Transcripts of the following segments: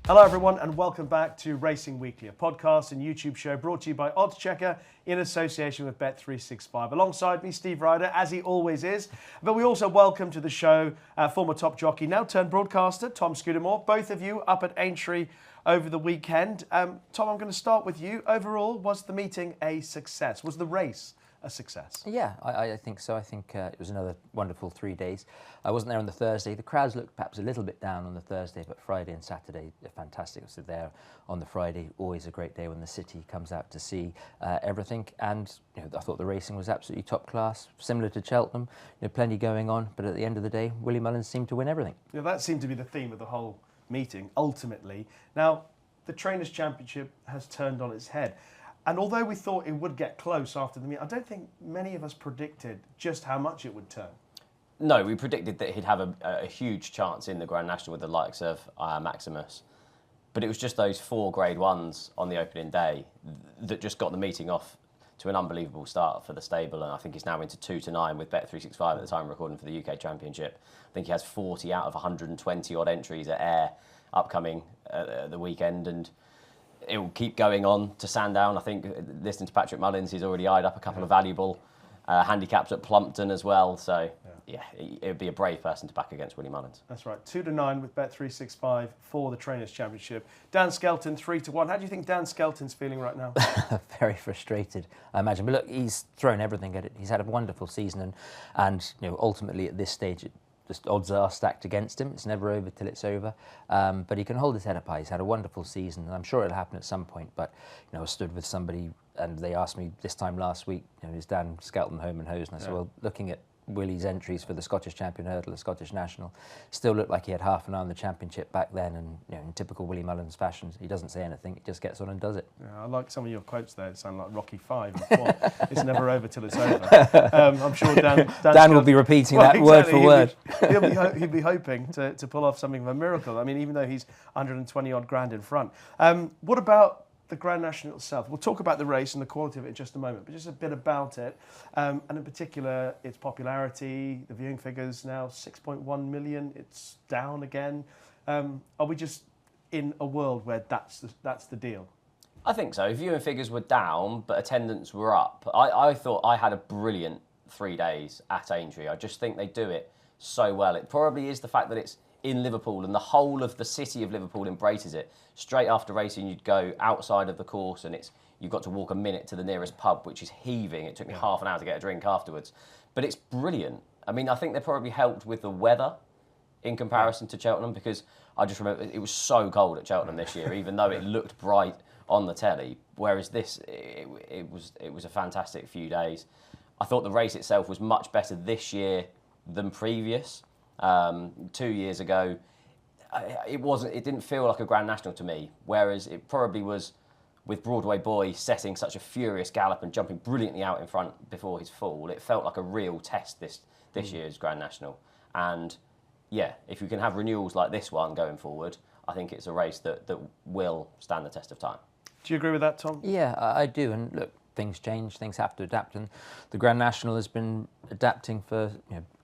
Hello everyone and welcome back to Racing Weekly, a podcast and YouTube show brought to you by oddschecker in association with Bet365. Alongside me, Steve Ryder, as he always is. But we also welcome to the show former top jockey, now turned broadcaster, Tom Scudamore. Both of you up at Aintree over the weekend. Tom, I'm going to start with you. Overall, was the meeting a success? Was the race a success? Yeah, I think so. I think it was another wonderful 3 days. I wasn't there on the Thursday. The crowds looked perhaps a little bit down on the Thursday, but Friday and Saturday are fantastic. I was there on the Friday. Always a great day when the city comes out to see everything. And I thought the racing was absolutely top class, similar to Cheltenham. Plenty going on, but at the end of the day, Willie Mullins seemed to win everything. Yeah, that seemed to be the theme of the whole meeting, ultimately. Now, the Trainers' Championship has turned on its head. And although we thought it would get close after the meet, I don't think many of us predicted just how much it would turn. No, we predicted that he'd have a huge chance in the Grand National with the likes of Maximus. But it was just those 4 Grade 1s on the opening day that just got the meeting off to an unbelievable start for the stable. And I think he's now into 2-9 with Bet365 at the time recording for the UK Championship. I think he has 40 out of 120 odd entries at Ayr upcoming the weekend. And it will keep going on to Sandown. I think, listening to Patrick Mullins, he's already eyed up a couple of valuable handicaps at Plumpton as well. So, it would be a brave person to back against Willie Mullins. That's right. 2-9 with Bet365 for the Trainers' Championship. Dan Skelton, 3-1. How do you think Dan Skelton's feeling right now? Very frustrated, I imagine. But look, he's thrown everything at it. He's had a wonderful season, and ultimately at this stage, just odds are stacked against him. It's never over till it's over. But he can hold his head up high. He's had a wonderful season, and I'm sure it'll happen at some point. But I stood with somebody, and they asked me this time last week, is Dan Skelton home and hose? And I said, well, looking at Willie's entries for the Scottish Champion Hurdle, the Scottish National, still looked like he had half an eye on the championship back then. And in typical Willie Mullins fashion, he doesn't say anything; he just gets on and does it. Yeah, I like some of your quotes there. It sound like Rocky V. It's never over till it's over. I'm sure Dan will be repeating that word for word. He'll be hoping to pull off something of a miracle. I mean, even though he's 120 odd grand in front. What about the Grand National itself? We'll talk about the race and the quality of it in just a moment, but just a bit about it, and in particular its popularity. The viewing figures now 6.1 million. It's down again. Are we just in a world where that's the deal? I think so. Viewing figures were down, but attendance were up. I thought I had a brilliant 3 days at Aintree. I just think they do it so well. It probably is the fact that it's in Liverpool and the whole of the city of Liverpool embraces it. Straight after racing, you'd go outside of the course and you've got to walk a minute to the nearest pub, which is heaving. It took me half an hour to get a drink afterwards. But it's brilliant. I mean, I think they probably helped with the weather in comparison to Cheltenham, because I just remember it was so cold at Cheltenham this year, even though it looked bright on the telly. Whereas this, it was a fantastic few days. I thought the race itself was much better this year than previous. 2 years ago, it didn't feel like a Grand National to me, whereas it probably was with Broadway Boy setting such a furious gallop and jumping brilliantly out in front before his fall. It felt like a real test this year's Grand National. And if you can have renewals like this one going forward, I think it's a race that will stand the test of time. Do you agree with that, Tom? Yeah, I do. And look, things change, things have to adapt, and the Grand National has been adapting for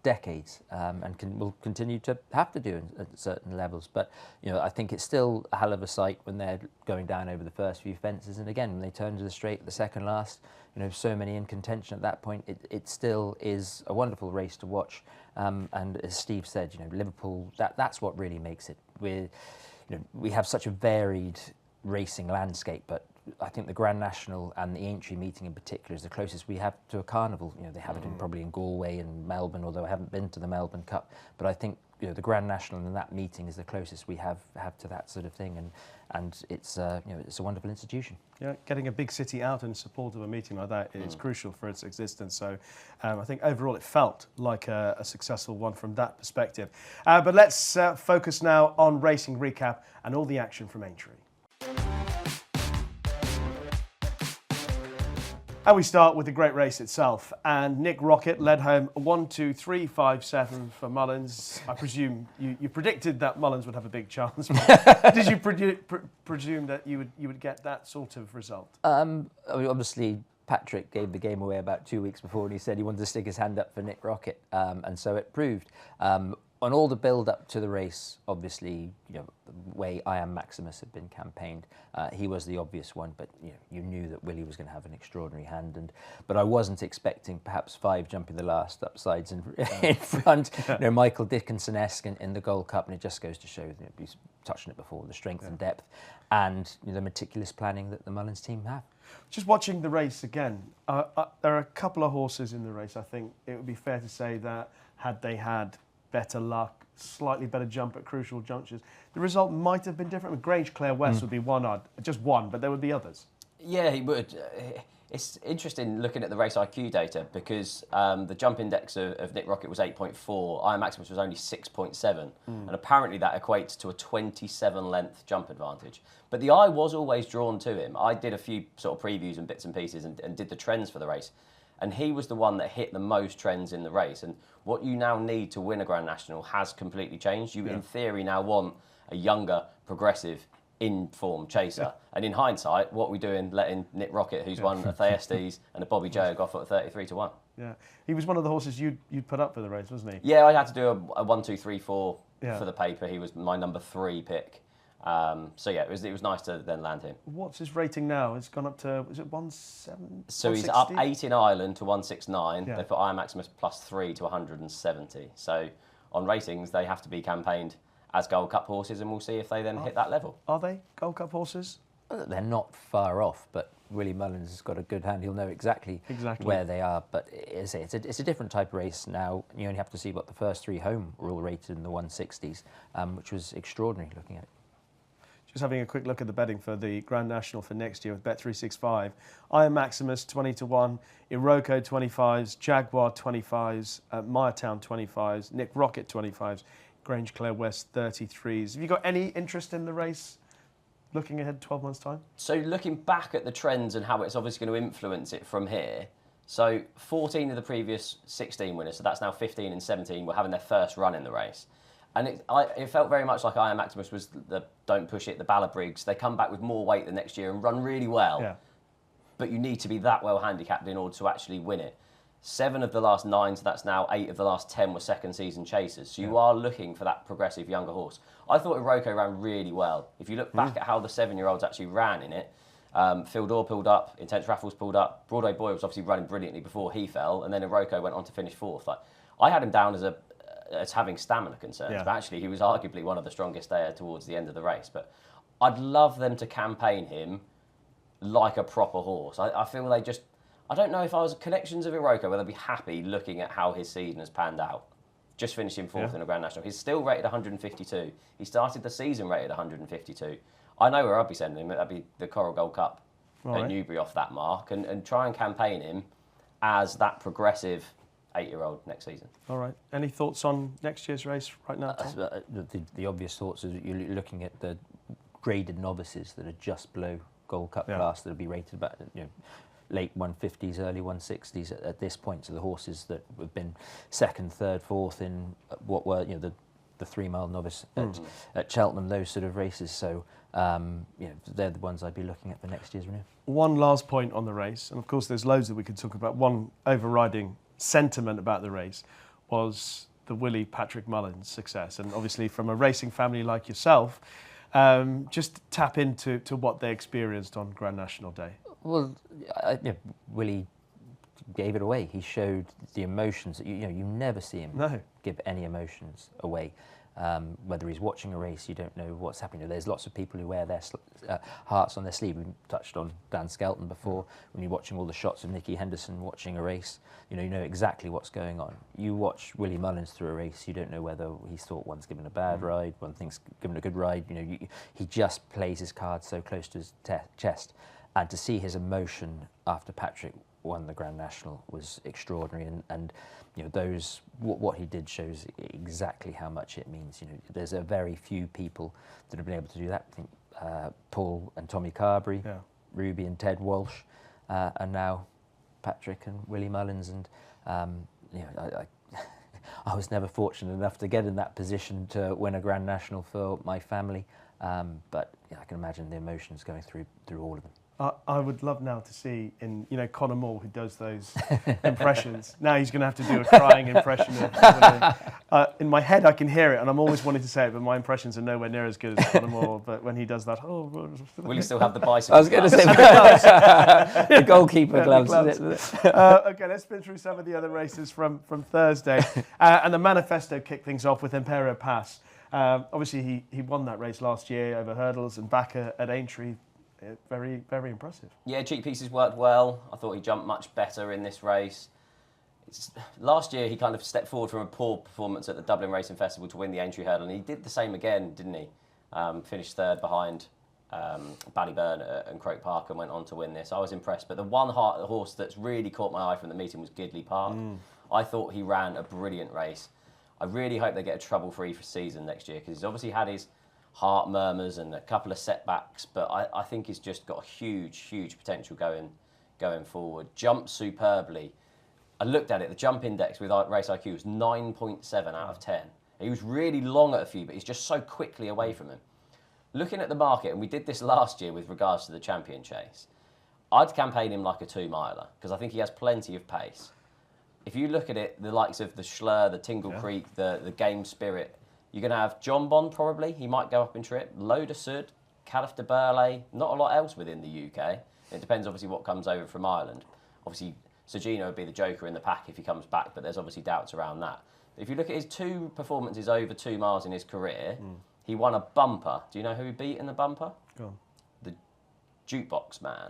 decades, and will continue to have to do at certain levels. But I think it's still a hell of a sight when they're going down over the first few fences, and again when they turn to the straight at the second last. So many in contention at that point. It still is a wonderful race to watch. And as Steve said, Liverpool, that's what really makes it. We have such a varied racing landscape, but I think the Grand National and the Aintree meeting in particular is the closest we have to a carnival. They have it probably in Galway and Melbourne, although I haven't been to the Melbourne Cup. But I think the Grand National and that meeting is the closest we have to that sort of thing, and it's it's a wonderful institution. Yeah, getting a big city out in support of a meeting like that is crucial for its existence. So I think overall it felt like a successful one from that perspective. But let's focus now on racing recap and all the action from Aintree. And we start with the great race itself. And Nick Rocket led home 1, 2, 3, 5, 7 for Mullins. I presume you predicted that Mullins would have a big chance. Did you presume that you would get that sort of result? I mean, obviously, Patrick gave the game away about 2 weeks before, and he said he wanted to stick his hand up for Nick Rocket, and so it proved. on all the build up to the race, obviously, the way I Am Maximus had been campaigned, he was the obvious one, but you knew that Willie was going to have an extraordinary hand, but I wasn't expecting perhaps 5 jumping the last upsides in front, Michael Dickinson-esque in the Gold Cup, and it just goes to show, he's touched on it before, the strength and depth, and the meticulous planning that the Mullins team have. Just watching the race again, there are a couple of horses in the race. I think it would be fair to say that had they had better luck, slightly better jump at crucial junctures, the result might have been different. Grange Clare West would be just one, but there would be others. Yeah, he would. It's interesting looking at the race IQ data because the jump index of Nick Rocket was 8.4, Iron Maximus was only 6.7, and apparently that equates to a 27-length jump advantage. But the eye was always drawn to him. I did a few sort of previews and bits and pieces and did the trends for the race. And he was the one that hit the most trends in the race. And what you now need to win a Grand National has completely changed. You, in theory, now want a younger, progressive, in-form chaser. And in hindsight, what we're doing, letting Nick Rocket, who's won a Thyestes and a Bobby Joe, go for 33-1. Yeah, he was one of the horses you'd put up for the race, wasn't he? Yeah, I had to do a 1, 2, 3, 4 Yeah. for the paper. He was my number 3 pick. So yeah, it was nice to then land him. What's his rating now? It's gone up to, is it 170? So he's up 8 in Ireland to 169. Yeah. They put Iron Maximus +3 to 170. So on ratings, they have to be campaigned as Gold Cup horses, and we'll see if they then hit that level. Are they Gold Cup horses? They're not far off, but Willie Mullins has got a good hand. He'll know exactly where they are. But it's a different type of race now. You only have to see what the first 3 home were all rated in the 160s, which was extraordinary looking at it. Just having a quick look at the betting for the Grand National for next year with Bet365. Iron Maximus 20-1, Iroko 25s, Jaguar 25s, Mayatown 25s, Nick Rocket 25s, Grange Clare West 33s. Have you got any interest in the race looking ahead 12 months' time? So looking back at the trends and how it's obviously going to influence it from here, so 14 of the previous 16 winners, so that's now 15 and 17, were having their first run in the race. And it felt very much like Iron Maximus was the Don't Push It, the Ballabriggs. They come back with more weight the next year and run really well. Yeah. But you need to be that well handicapped in order to actually win it. 7 of the last 9, so that's now 8 of the last 10 were second season chasers. So you are looking for that progressive younger horse. I thought Iroko ran really well. If you look back at how the 7-year-olds actually ran in it, Phil Dorr pulled up, Intense Raffles pulled up, Broadway Boy was obviously running brilliantly before he fell, and then Iroko went on to finish 4th. Like, I had him down as having stamina concerns, but actually he was arguably one of the strongest there towards the end of the race. But I'd love them to campaign him like a proper horse. I feel they just, I don't know if I was connections of Iroko, whether I'd be happy looking at how his season has panned out. Just finishing 4th in a Grand National. He's still rated 152. He started the season rated 152. I know where I'd be sending him. That'd be the Coral Gold Cup at Newbury off that mark, and try and campaign him as that progressive 8-year-old next season. All right. Any thoughts on next year's race right now, Tom? The obvious thoughts is you're looking at the graded novices that are just below Gold Cup class that will be rated about late 150s, early 160s at this point. So the horses that have been 2nd, 3rd, 4th in what were the 3-mile novice at Cheltenham, those sort of races. So they're the ones I'd be looking at for next year's renew. One last point on the race, and of course there's loads that we could talk about. One overriding sentiment about the race was the Willie Patrick Mullins success, and obviously from a racing family like yourself, just tap into what they experienced on Grand National Day. Well, Willie gave it away. He showed the emotions that you never see him give any emotions away. Whether he's watching a race, you don't know what's happening. There's lots of people who wear their hearts on their sleeve. We touched on Dan Skelton before. When you're watching all the shots of Nicky Henderson watching a race, you know exactly what's going on. You watch Willie Mullins through a race, you don't know whether he's thought one's given a bad ride, one thinks given a good ride. He just plays his cards so close to his chest. And to see his emotion after Patrick won the Grand National was extraordinary, and what he did shows exactly how much it means. There's a very few people that have been able to do that. I think Paul and Tommy Carberry, Ruby and Ted Walsh, and now Patrick and Willie Mullins. And I was never fortunate enough to get in that position to win a Grand National for my family, but I can imagine the emotions going through all of them. I would love now to see Conor Moore, who does those impressions. Now he's going to have to do a crying impression of in my head I can hear it, and I'm always wanting to say it, but my impressions are nowhere near as good as Conor Moore. But when he does that, will he still have the bicycle? I was going to say the goalkeeper gloves. Okay, let's spin through some of the other races from Thursday, and the manifesto kicked things off with Imperial Pass. Obviously, he won that race last year over hurdles and back at Aintree. Very, very impressive. Yeah, cheek pieces worked well. I thought he jumped much better in this race. Last year, he kind of stepped forward from a poor performance at the Dublin Racing Festival to win the Aintree hurdle, and he did the same again, didn't he? Finished third behind Ballyburn and Croke Park and went on to win this. I was impressed, but the one horse that's really caught my eye from the meeting was Gidley Park. I thought he ran a brilliant race. I really hope they get a trouble-free season next year, because he's obviously had his heart murmurs and a couple of setbacks, but I think he's just got huge potential going forward. Jumped superbly. I looked at it, the jump index with Race IQ was 9.7 out of 10. He was really long at a few, but he's just so quickly away from him. Looking at the market, and we did this last year with regards to the Champion Chase, I'd campaign him like a 2-miler, because I think he has plenty of pace. If you look at it, the likes of the Schlur, the Tingle Creek, the Game Spirit, you're going to have Jonbon probably. He might go up in trip. Load of Sud, Caliph de Burley. Not a lot else within the UK. It depends obviously what comes over from Ireland. Obviously, Sergino would be the joker in the pack if he comes back, but there's obviously doubts around that. If you look at his 2 performances over 2 miles in his career, he won a bumper. Do you know who he beat in the bumper? Go on. The Jukebox Man,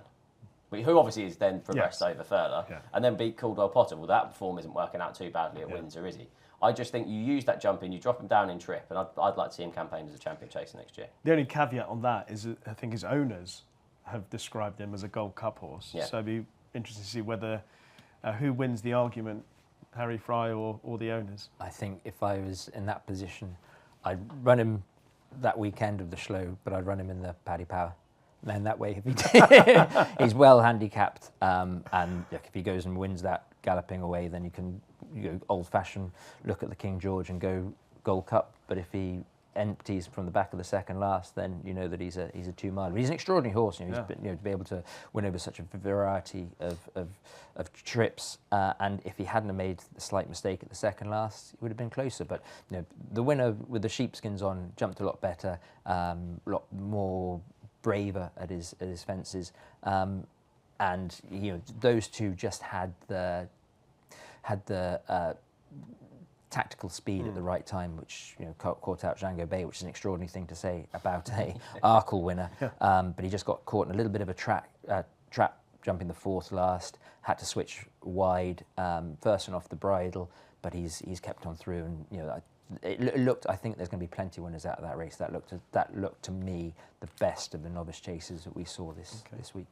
who obviously is then progressed over further, and then beat Caldwell Potter. Well, that form isn't working out too badly at Windsor, is he? I just think you use that jump in, you drop him down in trip, and I'd like to see him campaign as a champion chaser next year. The only caveat on that is that I think his owners have described him as a Gold Cup horse. Yeah. So it'd be interesting to see whether who wins the argument, Harry Fry or the owners. I think if I was in that position, I'd run him that weekend of the Schlo, but I'd run him in the Paddy Power. And then that way, if he he's well handicapped, and look, if he goes and wins that galloping away, then you can old-fashioned look at the King George and go Gold Cup. But if he empties from the back of the second last, then you know that he's a 2-miler. He's an extraordinary horse. He's been, to be able to win over such a variety of trips. And if he hadn't have made the slight mistake at the second last, he would have been closer. But the winner with the sheepskins on jumped a lot better, a lot more braver at his fences, and those two just had the tactical speed at the right time, which caught out Django Bay, which is an extraordinary thing to say about a Arkle winner. But he just got caught in a little bit of a trap jumping the 4th last, had to switch wide, first one off the bridle, but he's kept on through, and it looked. I think there's going to be plenty of winners out of that race. That looked to me the best of the novice chasers that we saw this week.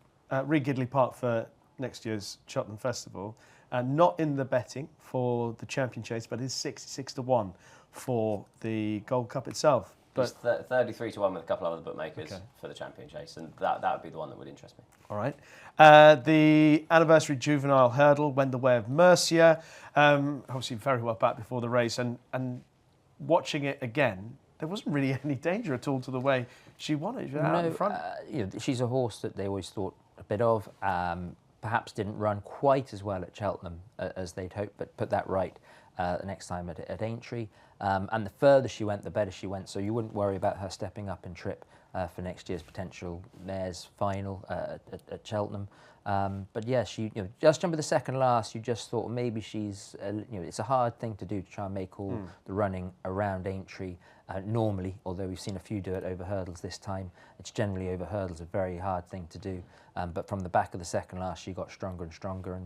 Re Gidley Park for next year's Cheltenham Festival, not in the betting for the Champion Chase, but is 66-1 for the Gold Cup itself. But it's 33-1 with a couple of other bookmakers for the Champion Chase, and that would be the one that would interest me. All right. The anniversary juvenile hurdle went the way of Mercia. Obviously very well back before the race, and watching it again, there wasn't really any danger at all to the way she won it. Out in front. She's a horse that they always thought a bit of. Perhaps didn't run quite as well at Cheltenham as they'd hoped, but put that right the next time at Aintree. And the further she went, the better she went. So you wouldn't worry about her stepping up in trip for next year's potential Mares final at Cheltenham. But yeah, she just jumping the second last. You just thought maybe she's it's a hard thing to do to try and make all the running around Aintree. Normally, although we've seen a few do it over hurdles this time, it's generally over hurdles a very hard thing to do. But from the back of the second last, she got stronger and stronger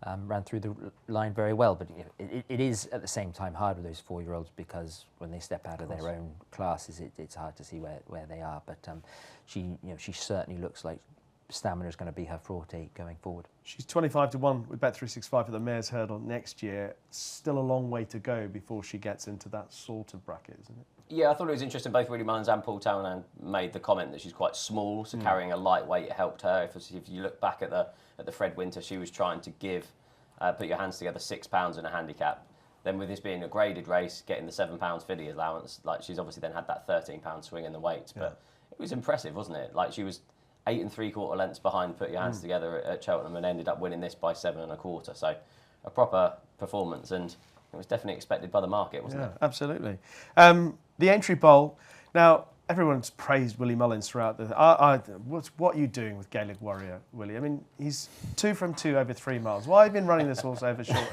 and ran through the line very well. But it is at the same time hard with those 4-year-olds, because when they step out of their own classes, it's hard to see where they are. But she certainly looks like stamina is going to be her forte going forward. She's 25-1 with Bet365 for the Mares hurdle next year. Still a long way to go before she gets into that sort of bracket, isn't it? Yeah, I thought it was interesting. Both Willie Mullins and Paul Townend made the comment that she's quite small, so carrying a lightweight helped her. If you look back at the Fred Winter, she was trying to give, put your hands together, £6 in a handicap. Then with this being a graded race, getting the £7 filly allowance, like she's obviously then had that £13 swing in the weights. But it was impressive, wasn't it? Like she was 8 3/4 lengths behind Put Your Hands Together at Cheltenham and ended up winning this by 7 1/4. So a proper performance, and it was definitely expected by the market, wasn't it? Absolutely. The Aintree Bowl. Now, everyone's praised Willie Mullins throughout the. What are you doing with Gaelic Warrior, Willie? I mean, he's 2 from 2 over 3 miles. Why have you been running this horse over short?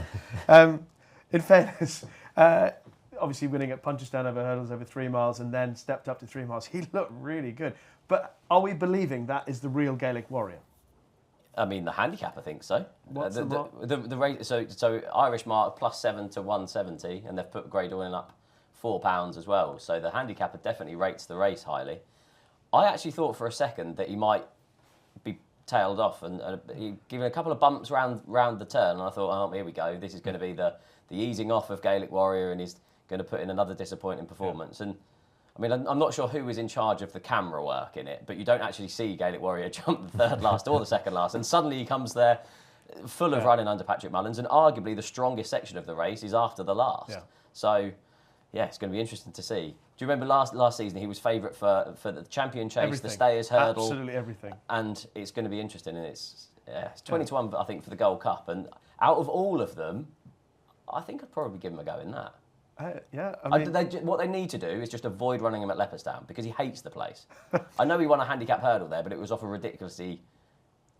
In fairness, obviously winning at Punchestown over hurdles over 3 miles and then stepped up to 3 miles. He looked really good. But are we believing that is the real Gaelic Warrior? I mean, the handicap, I think so. What's the rate? So Irish mark +7 to 170, and they've put Grey Dawn up £4 as well. So the handicapper definitely rates the race highly. I actually thought for a second that he might be tailed off and given a couple of bumps round the turn. And I thought, oh, here we go. This is going to be the easing off of Gaelic Warrior, and he's going to put in another disappointing performance. And I mean, I'm not sure who was in charge of the camera work in it, but you don't actually see Gaelic Warrior jump the third last or the second last. And suddenly he comes there full of running under Patrick Mullins, and arguably the strongest section of the race is after the last. Yeah. So, yeah, it's going to be interesting to see. Do you remember last season he was favourite for the champion chase, everything. The Stayers hurdle? Absolutely everything. And it's going to be interesting, and it's 20 to 1, I think, for the Gold Cup. And out of all of them, I think I'd probably give him a go in that. I mean, what they need to do is just avoid running him at Leopardstown because he hates the place. I know he won a handicap hurdle there, but it was off a ridiculously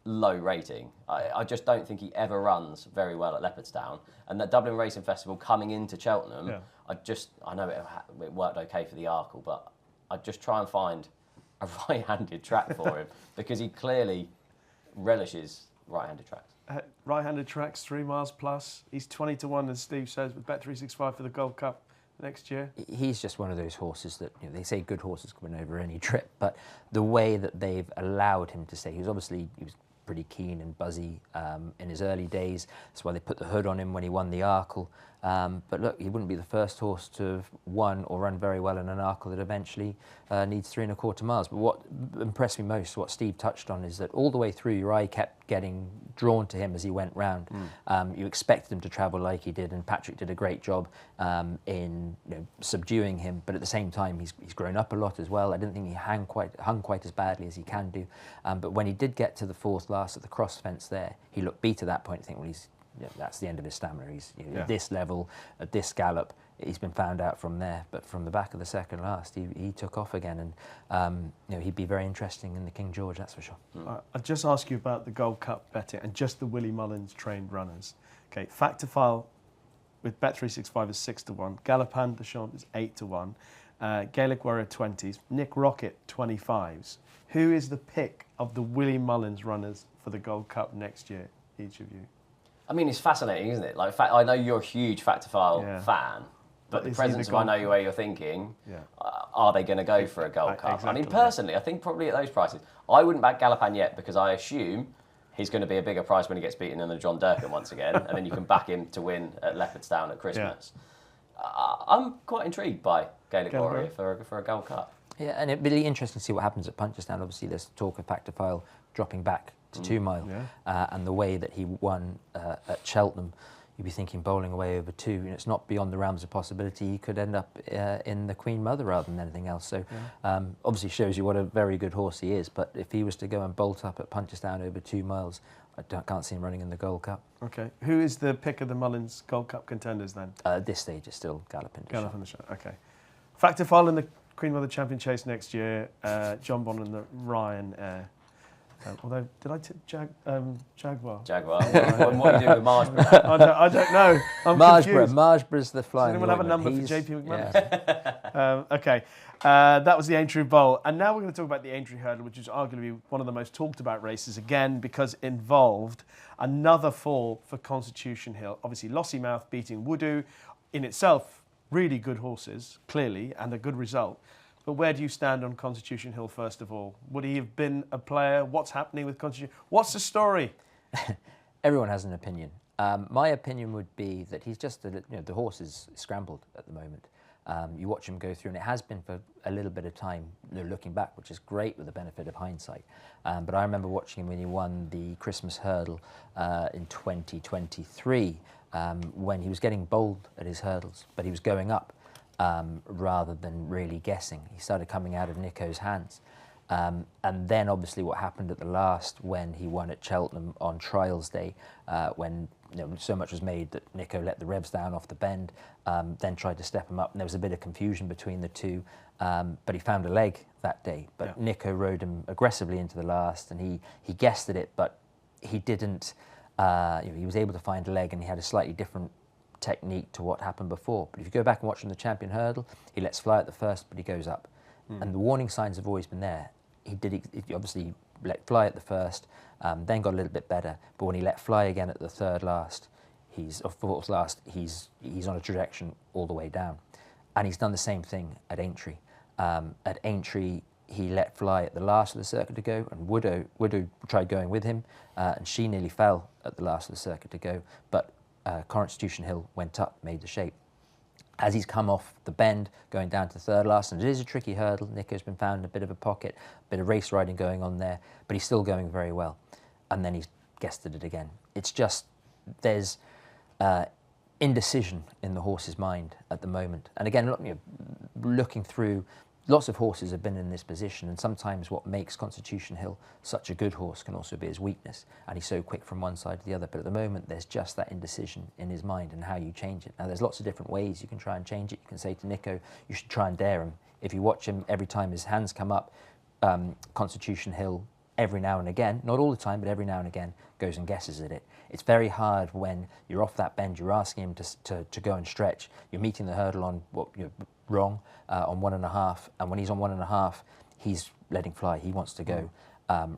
low rating. I just don't think he ever runs very well at Leopardstown. And that Dublin Racing Festival coming into Cheltenham, I know it worked okay for the Arkle, but I'd just try and find a right-handed track for him because he clearly relishes right-handed tracks. Right-handed tracks, 3 miles plus. He's 20 to 1, as Steve says, with Bet365 for the Gold Cup next year. He's just one of those horses that, they say good horses can win over any trip, but the way that they've allowed him to stay, he was pretty keen and buzzy in his early days. That's why they put the hood on him when he won the Arkle. But look, he wouldn't be the first horse to have won or run very well in an Arkle that eventually needs 3 1/4 miles. But what impressed me most, what Steve touched on, is that all the way through, your eye kept getting drawn to him as he went round. You expected him to travel like he did, and Patrick did a great job in subduing him. But at the same time, he's grown up a lot as well. I didn't think he hung quite as badly as he can do. But when he did get to the 4th last at the cross fence there, he looked beat at that point. I think, well, that's the end of his stamina. He's at this level, at this gallop. He's been found out from there, but from the back of the second last, he took off again, and he'd be very interesting in the King George, that's for sure. I'll just ask you about the Gold Cup betting and just the Willie Mullins trained runners. Okay, Factor File with Bet365 is 6 to 1. Galopin de Champ is 8 to 1. Gaelic Warrior 20s. Nick Rocket 25s. Who is the pick of the Willie Mullins runners for the Gold Cup next year? Each of you. I mean, it's fascinating, isn't it? Like, I know you're a huge Factor File fan, but the presence of I know where you're thinking, are they going to go for a Gold Cup? Exactly, I mean, personally, I think probably at those prices, I wouldn't back Galopin yet because I assume he's going to be a bigger price when he gets beaten in the John Durkan once again, and then you can back him to win at Leopardstown at Christmas. I'm quite intrigued by Gaelic Warrior for a Gold Cup. Yeah, and it'd be really interesting to see what happens at Punchestown. Obviously, there's talk of Factor File dropping back to 2 mile, and the way that he won at Cheltenham, you'd be thinking bowling away over 2. It's not beyond the realms of possibility he could end up in the Queen Mother rather than anything else. So obviously shows you what a very good horse he is. But if he was to go and bolt up at Punchestown over 2 miles, can't see him running in the Gold Cup. Okay, who is the pick of the Mullins Gold Cup contenders then? At this stage, it's still Galopin de Champ. Galopin de Champ. Okay, Factor File in the Queen Mother Champion Chase next year. Jonbon and the Ryanair. Although, did I tip Jaguar? Jaguar. What are you doing with Marshborough? I don't know. I'm Marsborough's the flying. Does anyone have a number for JP McManus? Okay, that was the Aintree Bowl. And now we're going to talk about the Aintree Hurdle, which is arguably one of the most talked about races, again, because it involved another fall for Constitution Hill. Obviously, Lossiemouth beating Woodoo. In itself, really good horses, clearly, and a good result. But where do you stand on Constitution Hill, first of all? Would he have been a player? What's happening with Constitution? What's the story? Everyone has an opinion. My opinion would be that he's just, the horse is scrambled at the moment. You watch him go through, and it has been for a little bit of time, looking back, which is great with the benefit of hindsight. But I remember watching him when he won the Christmas hurdle in 2023, when he was getting bowled at his hurdles, but he was going up rather than really guessing. He started coming out of Nico's hands. And then obviously what happened at the last when he won at Cheltenham on trials day, when so much was made that Nico let the revs down off the bend, then tried to step him up, and there was a bit of confusion between the two, but he found a leg that day. But Nico rode him aggressively into the last, and he guessed at it, but he didn't. He was able to find a leg, and he had a slightly different technique to what happened before. But if you go back and watch him the champion hurdle, he lets fly at the first, but he goes up. And the warning signs have always been there. He obviously let fly at the first, then got a little bit better. But when he let fly again at the third last, fourth last, he's on a trajectory all the way down. And he's done the same thing at Aintree. At Aintree, he let fly at the last of the circuit to go, and Woodou tried going with him, and she nearly fell at the last of the circuit to go, but Constitution Hill went up, made the shape. As he's come off the bend, going down to the third last, and it is a tricky hurdle, Nico's been found in a bit of a pocket, a bit of race riding going on there, but he's still going very well. And then he's guessed at it again. It's just, there's indecision in the horse's mind at the moment. And again, looking through, lots of horses have been in this position, and sometimes what makes Constitution Hill such a good horse can also be his weakness, and he's so quick from one side to the other. But at the moment, there's just that indecision in his mind and how you change it. Now, there's lots of different ways you can try and change it. You can say to Nico, you should try and dare him. If you watch him, every time his hands come up, Constitution Hill, every now and again, not all the time, but every now and again, goes and guesses at it. It's very hard when you're off that bend, you're asking him to go and stretch, you're meeting the hurdle on what you're wrong, on 1.5, and when he's on 1.5, he's letting fly, he wants to go,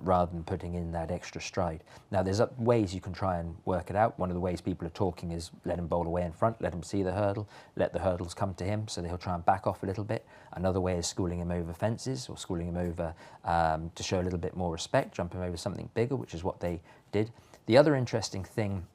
rather than putting in that extra stride. Now, there's ways you can try and work it out. One of the ways people are talking is let him bowl away in front, let him see the hurdle, let the hurdles come to him, so that he'll try and back off a little bit. Another way is schooling him over fences, or schooling him over to show a little bit more respect, jump him over something bigger, which is what they did. The other interesting thing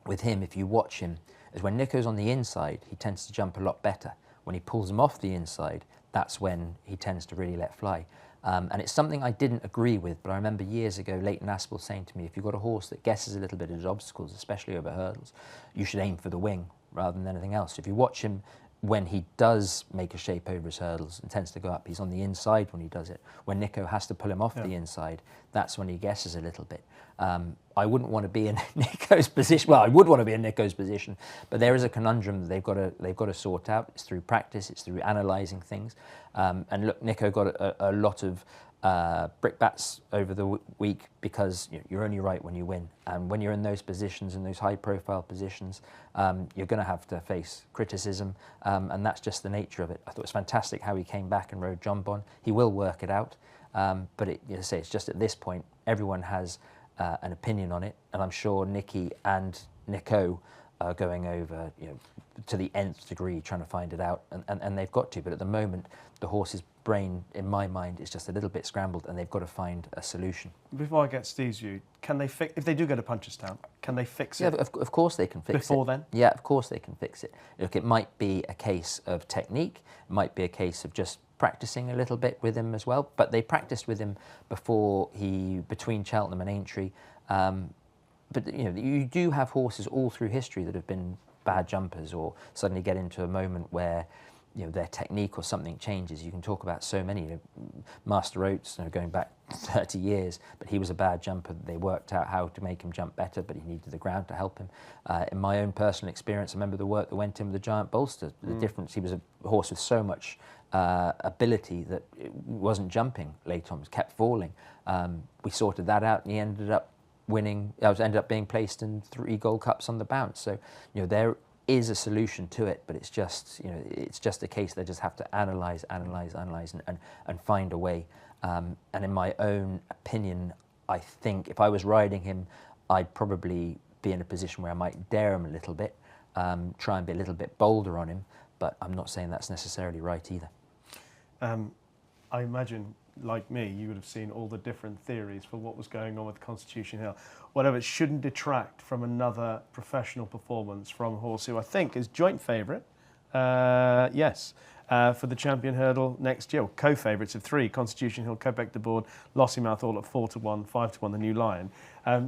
with him, if you watch him, is when Nico's on the inside, he tends to jump a lot better. When he pulls him off the inside, that's when he tends to really let fly. And it's something I didn't agree with, but I remember years ago, Leighton Aspel saying to me, if you've got a horse that guesses a little bit at his obstacles, especially over hurdles, you should aim for the wing rather than anything else. If you watch him when he does make a shape over his hurdles and tends to go up, he's on the inside when he does it. When Nico has to pull him off the inside, that's when he guesses a little bit. I wouldn't want to be in Nico's position. Well, I would want to be in Nico's position, but there is a conundrum that they've got to sort out. It's through practice. It's through analysing things. And look, Nico got a lot of brickbats over the week because you're only right when you win. And when you're in those positions, in those high-profile positions, you're going to have to face criticism, and that's just the nature of it. I thought it was fantastic how he came back and rode Jonbon. He will work it out, but it's just at this point, everyone has an opinion on it, and I'm sure Nicky and Nico are going over to the nth degree trying to find it out, and they've got to. But at the moment, the horse's brain, in my mind, is just a little bit scrambled, and they've got to find a solution. Before I get Steve's view, can they fix, if they do go to Punchestown, can they fix it? Yeah, of course they can fix it. Before then? Yeah, of course they can fix it. Look, it might be a case of technique, it might be a case of just practicing a little bit with him as well, but they practiced with him between Cheltenham and Aintree. But you do have horses all through history that have been bad jumpers, or suddenly get into a moment where their technique or something changes. You can talk about so many. Master Oates, going back 30 years, but he was a bad jumper. They worked out how to make him jump better, but he needed the ground to help him. In my own personal experience, I remember the work that went in with the Giant Bolster. The difference, he was a horse with so much ability that it wasn't jumping late on, it kept falling. We sorted that out, and he ended up winning. Ended up being placed in 3 Gold Cups on the bounce. So there is a solution to it, but it's just a case they just have to analyse and find a way. And in my own opinion, I think if I was riding him, I'd probably be in a position where I might dare him a little bit, try and be a little bit bolder on him, but I'm not saying that's necessarily right either. I imagine, like me, you would have seen all the different theories for what was going on with Constitution Hill. Whatever, it shouldn't detract from another professional performance from a horse who I think is joint favourite. Yes. for the champion hurdle next year. Co-favourites of 3, Constitution Hill, Quebec de Board, Lossiemouth, all at 4-1, 5-1, the New Lion.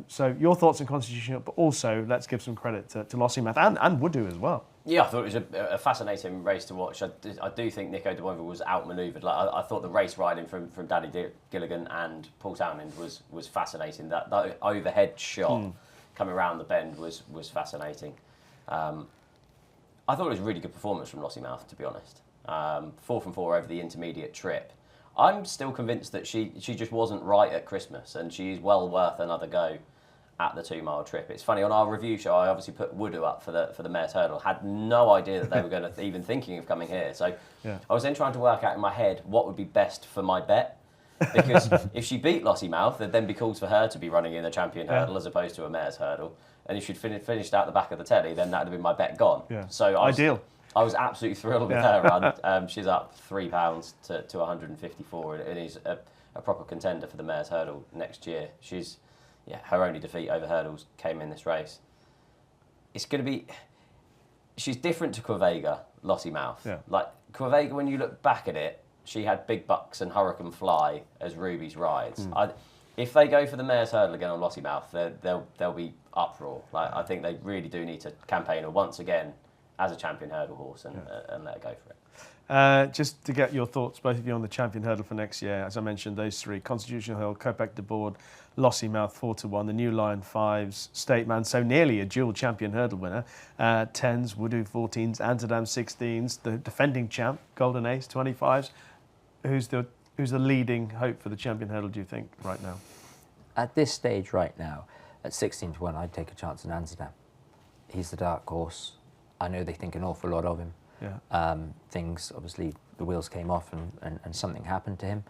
So your thoughts on Constitution Hill, but also let's give some credit to Lossiemouth and Woodoo as well. Yeah, I thought it was a fascinating race to watch. I do think Nico de Boinville was outmanoeuvred. Like I thought the race riding from Danny Gilligan and Paul Townend was fascinating. That overhead shot coming around the bend was fascinating. I thought it was a really good performance from Lossiemouth, to be honest. 4 from 4 over the intermediate trip. I'm still convinced that she just wasn't right at Christmas, and she's well worth another go at the 2-mile trip. It's funny, on our review show, I obviously put Woodoo up for the Mare's Hurdle. Had no idea that they were going to even thinking of coming here. So I was then trying to work out in my head what would be best for my bet. Because if she beat Lossiemouth, there'd then be calls for her to be running in the champion hurdle as opposed to a Mare's Hurdle. And if she'd finished out the back of the telly, then that'd have been my bet gone. Yeah. So Ideal. I was absolutely thrilled with her run. She's up £3 to 154 and is a proper contender for the Mare's Hurdle next year. Her only defeat over hurdles came in this race. It's going to be... She's different to Quevega, Lossiemouth. Yeah. Like, Quevega, when you look back at it, she had Big Bucks and Hurricane Fly as Ruby's rides. If they go for the Mare's Hurdle again on Lossiemouth, they'll be uproar. Like, I think they really do need to campaign her once again as a champion hurdle horse and let her go for it. Just to get your thoughts, both of you, on the champion hurdle for next year. As I mentioned, those 3, Constitutional Hill, Quebec de Board, Lossiemouth 4-1, the New Lion 5s, State Man, so nearly a dual champion hurdle winner, 10s, Woodoo 14s, Amsterdam 16s, the defending champ, Golden Ace 25s. Who's the leading hope for the champion hurdle, do you think, right now? At this stage right now, at 16-1, I'd take a chance on Amsterdam. He's the dark horse. I know they think an awful lot of him. Yeah. Things, obviously, the wheels came off and something happened to him.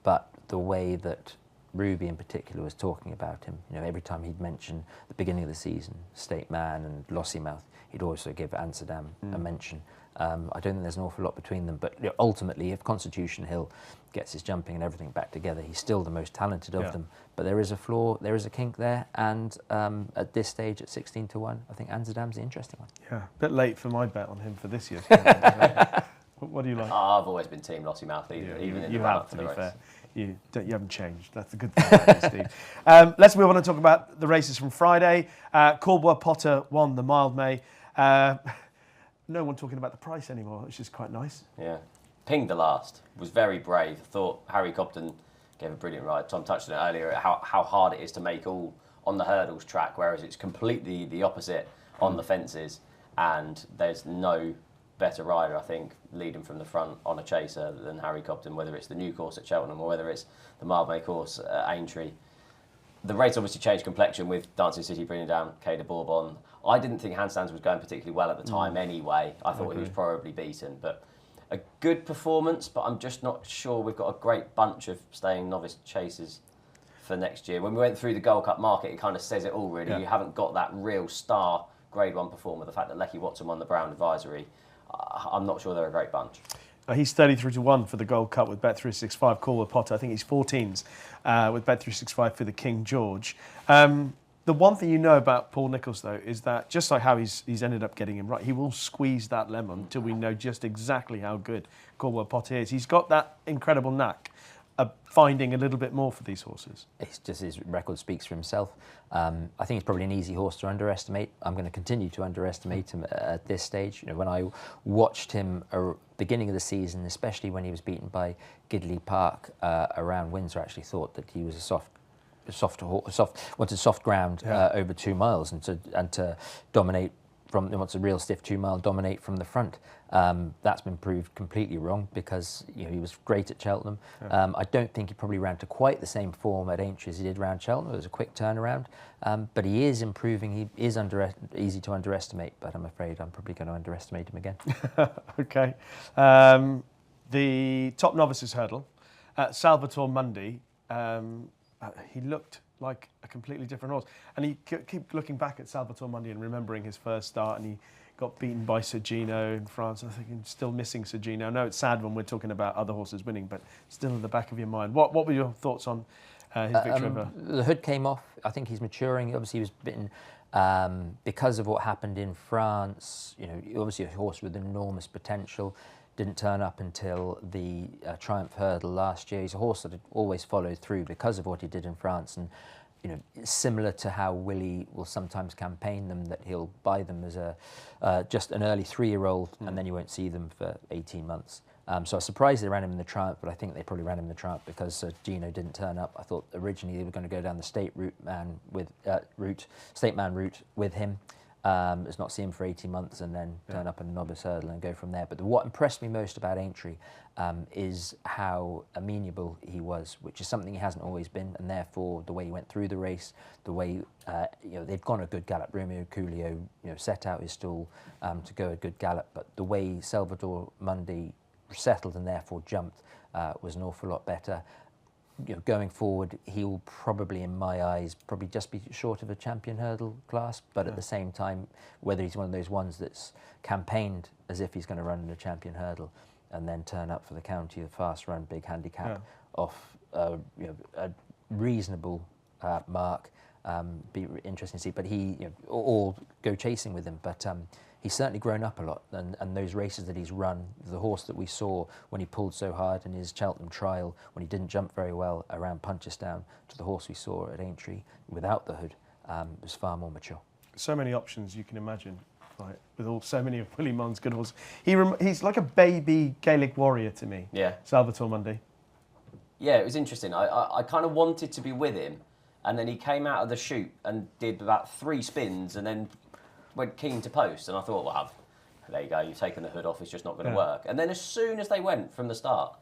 But the way that Ruby in particular was talking about him, every time he'd mention the beginning of the season, State Man and Lossiemouth, he'd also give Amsterdam a mention. I don't think there's an awful lot between them, but ultimately, if Constitution Hill gets his jumping and everything back together, he's still the most talented of them. But there is a flaw, there is a kink there, and at this stage, at 16-1, I think Amsterdam's the interesting one. Yeah, a bit late for my bet on him for this year. What do you like? I've always been team Lossiemouth, even in the run for the race. Fair. You haven't changed. That's a good thing about you, Steve. Let's move on and talk about the races from Friday. Caldwell Potter won the Mild May. No one talking about the price anymore, which is quite nice. Yeah. Pinged the last, was very brave. I thought Harry Cobden gave a brilliant ride. Tom touched on it earlier, how hard it is to make all on the hurdles track, whereas it's completely the opposite on the fences. And there's no better rider, I think, leading from the front on a chaser than Harry Cobden, whether it's the new course at Cheltenham or whether it's the Mild May course at Aintree. The race obviously changed complexion with Dancing City bringing down Quai de Bourbon. I didn't think Handstands was going particularly well at the time anyway. I thought he was probably beaten, but a good performance, but I'm just not sure we've got a great bunch of staying novice chasers for next year. When we went through the Gold Cup market, it kind of says it all, really. Yeah. You haven't got that real star Grade 1 performer. The fact that Lecky Watson won the Brown Advisory, I'm not sure they're a great bunch. He's 33-1 for the Gold Cup with Bet365. Caldwell Potter, I think he's 14s with Bet365 for the King George. The one thing you know about Paul Nicholls, though, is that just like how he's ended up getting him right, he will squeeze that lemon until we know just exactly how good Caldwell Potter is. He's got that incredible knack of finding a little bit more for these horses. It's just his record speaks for himself. I think he's probably an easy horse to underestimate. I'm going to continue to underestimate him at this stage. When I watched him beginning of the season, especially when he was beaten by Gidley Park around Windsor, I actually thought that he was wanted soft ground over 2 miles and to dominate from wants a real stiff 2 mile dominate from the front. That's been proved completely wrong because he was great at Cheltenham. I don't think he probably ran to quite the same form at Aintree as he did around Cheltenham. It was a quick turnaround, but he is improving. He is easy to underestimate, but I'm afraid I'm probably going to underestimate him again. Okay. The top novices hurdle at Salvatore Mundi. He looked like a completely different horse. And he keep looking back at Salvatore Mundi and remembering his first start, and he got beaten by Sergino in France. I think he's still missing Sergino. I know it's sad when we're talking about other horses winning, but still in the back of your mind. What were your thoughts on his victory over? The hood came off. I think he's maturing. Obviously, he was bitten because of what happened in France. Obviously a horse with enormous potential. didn't turn up until the Triumph Hurdle last year. He's a horse that had always followed through because of what he did in France, and similar to how Willie will sometimes campaign them, that he'll buy them as just an early 3-year-old, and then you won't see them for 18 months. So I was surprised they ran him in the Triumph, but I think they probably ran him in the Triumph because Gino didn't turn up. I thought originally they were going to go down the state man route with him. Is not see him for 18 months and then turn up in the novice hurdle and go from there. But what impressed me most about Aintree is how amenable he was, which is something he hasn't always been, and therefore the way he went through the race, the way they've gone a good gallop. Romeo Coolio set out his stall to go a good gallop, but the way Salvador Mundi settled and therefore jumped was an awful lot better. Going forward, he'll probably, in my eyes, probably just be short of a champion hurdle class, but at the same time, whether he's one of those ones that's campaigned as if he's going to run in a champion hurdle and then turn up for the county, a fast run, big handicap off a reasonable mark, be interesting to see. But he, all go chasing with him, but he's certainly grown up a lot, and those races that he's run, the horse that we saw when he pulled so hard in his Cheltenham trial, when he didn't jump very well around Punchestown, to the horse we saw at Aintree without the hood, was far more mature. So many options you can imagine, right? With so many of Willie Munn's good horses. He's like a baby Gaelic warrior to me. Yeah. Salvatore Mundi. Yeah, it was interesting. I kind of wanted to be with him, and then he came out of the chute and did about 3 spins and then went keen to post, and I thought, well, there you go, you've taken the hood off, it's just not going to work. And then as soon as they went from the start,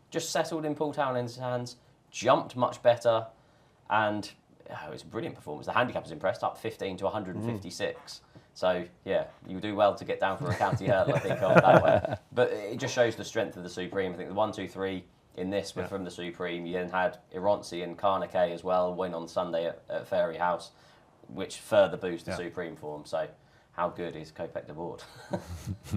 just settled in Paul Townend's hands, jumped much better, and it was a brilliant performance. The handicap was impressed, up 15 to 156. So, yeah, you do well to get down for a county hurdle, I think, on that way. But it just shows the strength of the Supreme. I think the 1, 2, 3 in this were from the Supreme. You then had Ironsi and Carnaquet as well, win on Sunday at Fairy House, which further boosts the Supreme form. So how good is Kopek de Board?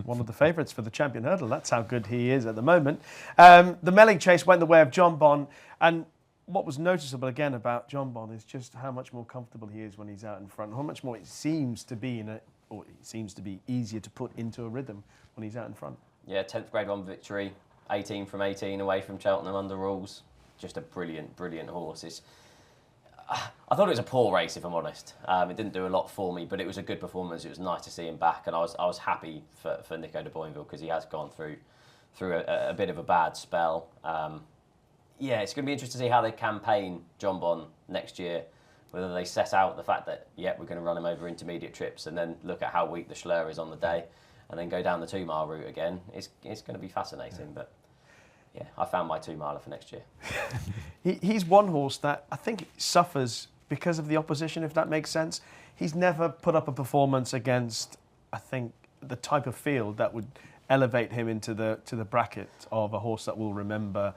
One of the favourites for the champion hurdle. That's how good he is at the moment. The Melling Chase went the way of Jonbon, and what was noticeable again about Jonbon is just how much more comfortable he is when he's out in front, how much more it seems to be easier to put into a rhythm when he's out in front. Yeah, 10th Grade 1 victory, 18 from 18 away from Cheltenham under rules. Just a brilliant, brilliant horse. I thought it was a poor race, if I'm honest. It didn't do a lot for me, but it was a good performance. It was nice to see him back, and I was happy for Nico de Boinville because he has gone through a bit of a bad spell. It's going to be interesting to see how they campaign Jonbon next year, whether they set out the fact that, we're going to run him over intermediate trips and then look at how weak the Schlur is on the day and then go down the 2-mile route again. It's going to be fascinating, but... yeah, I found my 2-miler for next year. He's one horse that I think suffers because of the opposition, if that makes sense. He's never put up a performance against, I think, the type of field that would elevate him into the bracket of a horse that we'll remember,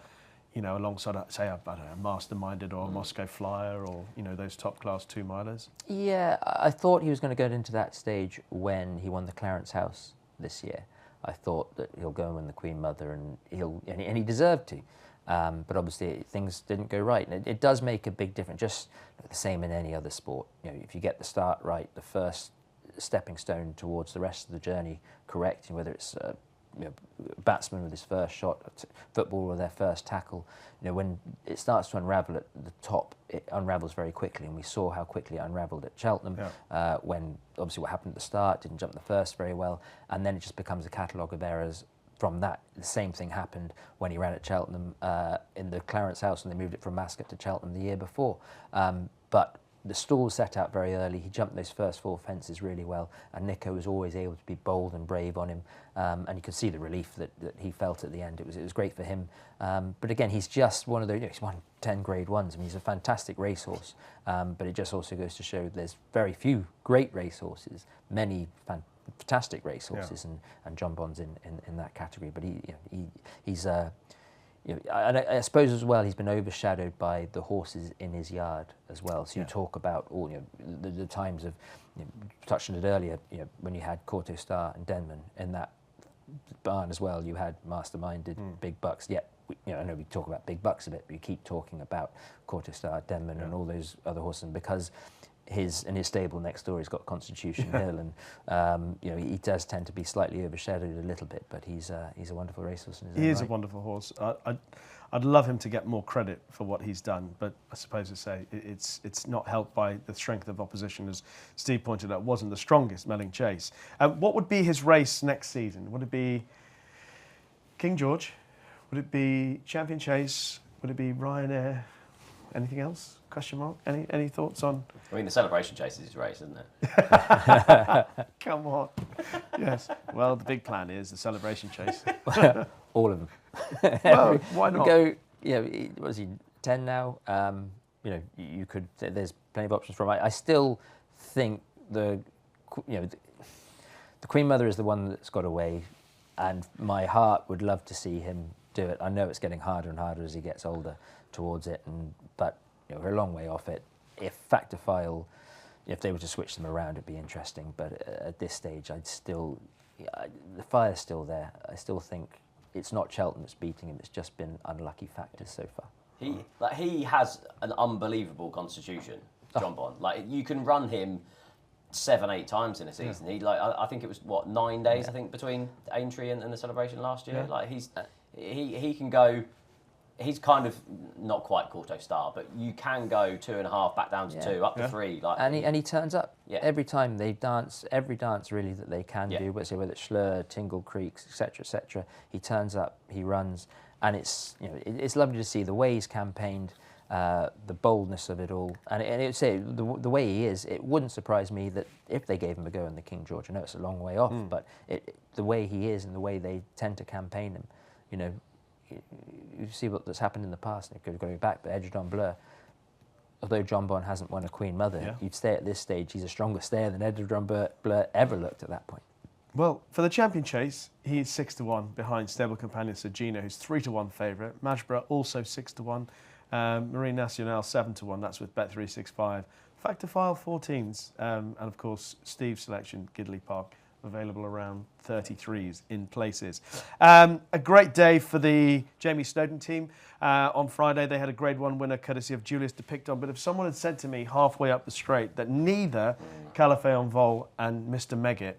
alongside, say, I don't know, Masterminded or Moscow Flyer or, those top-class 2-milers. Yeah, I thought he was going to go into that stage when he won the Clarence House this year. I thought that he'll go and win the Queen Mother, and he deserved to. But obviously things didn't go right, and it does make a big difference. Just the same in any other sport. If you get the start right, the first stepping stone towards the rest of the journey correct, whether it's a batsman with his first shot, football with their first tackle. When it starts to unravel at the top, it unravels very quickly, and we saw how quickly it unravelled at Cheltenham when obviously what happened at the start, didn't jump the first very well, and then it just becomes a catalogue of errors from that. The same thing happened when he ran at Cheltenham in the Clarence House, and they moved it from Mascot to Cheltenham the year before. But the stall set out very early. He jumped those first 4 fences really well, and Nico was always able to be bold and brave on him. And you could see the relief that he felt at the end. It was great for him. But again, he's just one of those. He's won 10 Grade 1s. I mean, he's a fantastic racehorse. But it just also goes to show there's very few great racehorses, many fantastic racehorses, and Jonbon's in that category. But he's. And I suppose as well, he's been overshadowed by the horses in his yard as well. So you talk about all the times of, touched on it earlier, when you had Corto Star and Denman in that barn as well. You had Masterminded, Big Bucks. I know we talk about Big Bucks a bit, but you keep talking about Corto Star, Denman, and all those other horses, and because in his stable next door, he's got Constitution Hill, and he does tend to be slightly overshadowed a little bit, but he's a wonderful racehorse. He is a wonderful horse. I'd love him to get more credit for what he's done, but I suppose to say it's not helped by the strength of opposition, as Steve pointed out. Wasn't the strongest, Melling Chase. What would be his race next season? Would it be King George? Would it be Champion Chase? Would it be Ryanair? Anything else? Question mark? Any thoughts on? I mean, the Celebration Chase is his race, isn't it? Come on. Yes. Well, the big plan is the Celebration Chase. All of them. Well, why not? Go. What is he? 10 now. You could. There's plenty of options for him. I still think the Queen Mother is the one that's got away, and my heart would love to see him do it. I know it's getting harder and harder as he gets older towards it, but we're a long way off it. If Factor File, if they were to switch them around, it'd be interesting. But at this stage, the fire's still there. I still think it's not Cheltenham that's beating him. It's just been unlucky factors so far. He has an unbelievable constitution, Jonbon. Like, you can run him 7-8 times in a season. Yeah. I think it was 9 days. I think between Aintree and the Celebration last year. Yeah. Like he can go. He's kind of not quite Quarto Star, but you can go 2.5 back down to 2, up to 3. Like, and he turns up every time they dance. Every dance really that they can do, whether it's Schlur, Tingle Creeks, etc. He turns up, he runs, and it's lovely to see the way he's campaigned, the boldness of it all, and it say the way he is. It wouldn't surprise me that if they gave him a go in the King George. I know it's a long way off, but the way he is and the way they tend to campaign him, you see that's happened in the past, and it could go back, but Edgerton Blur, although Jonbon hasn't won a Queen Mother, you'd stay at this stage, he's a stronger stayer than Edgerton Blur ever looked at that point. Well, for the Champion Chase, he's 6-1 behind stable companion Sir Gino, who's 3-1 favourite. Majborough also 6-1. Marine Nationale 7-1. That's with Bet365. Factor File 14s, and of course Steve's selection, Gidley Park, available around 33s in places. A great day for the Jamie Snowden team. On Friday, they had a Grade 1 winner courtesy of Julius de Picton. But if someone had said to me halfway up the straight that neither Calafé en Vol and Mr. Megget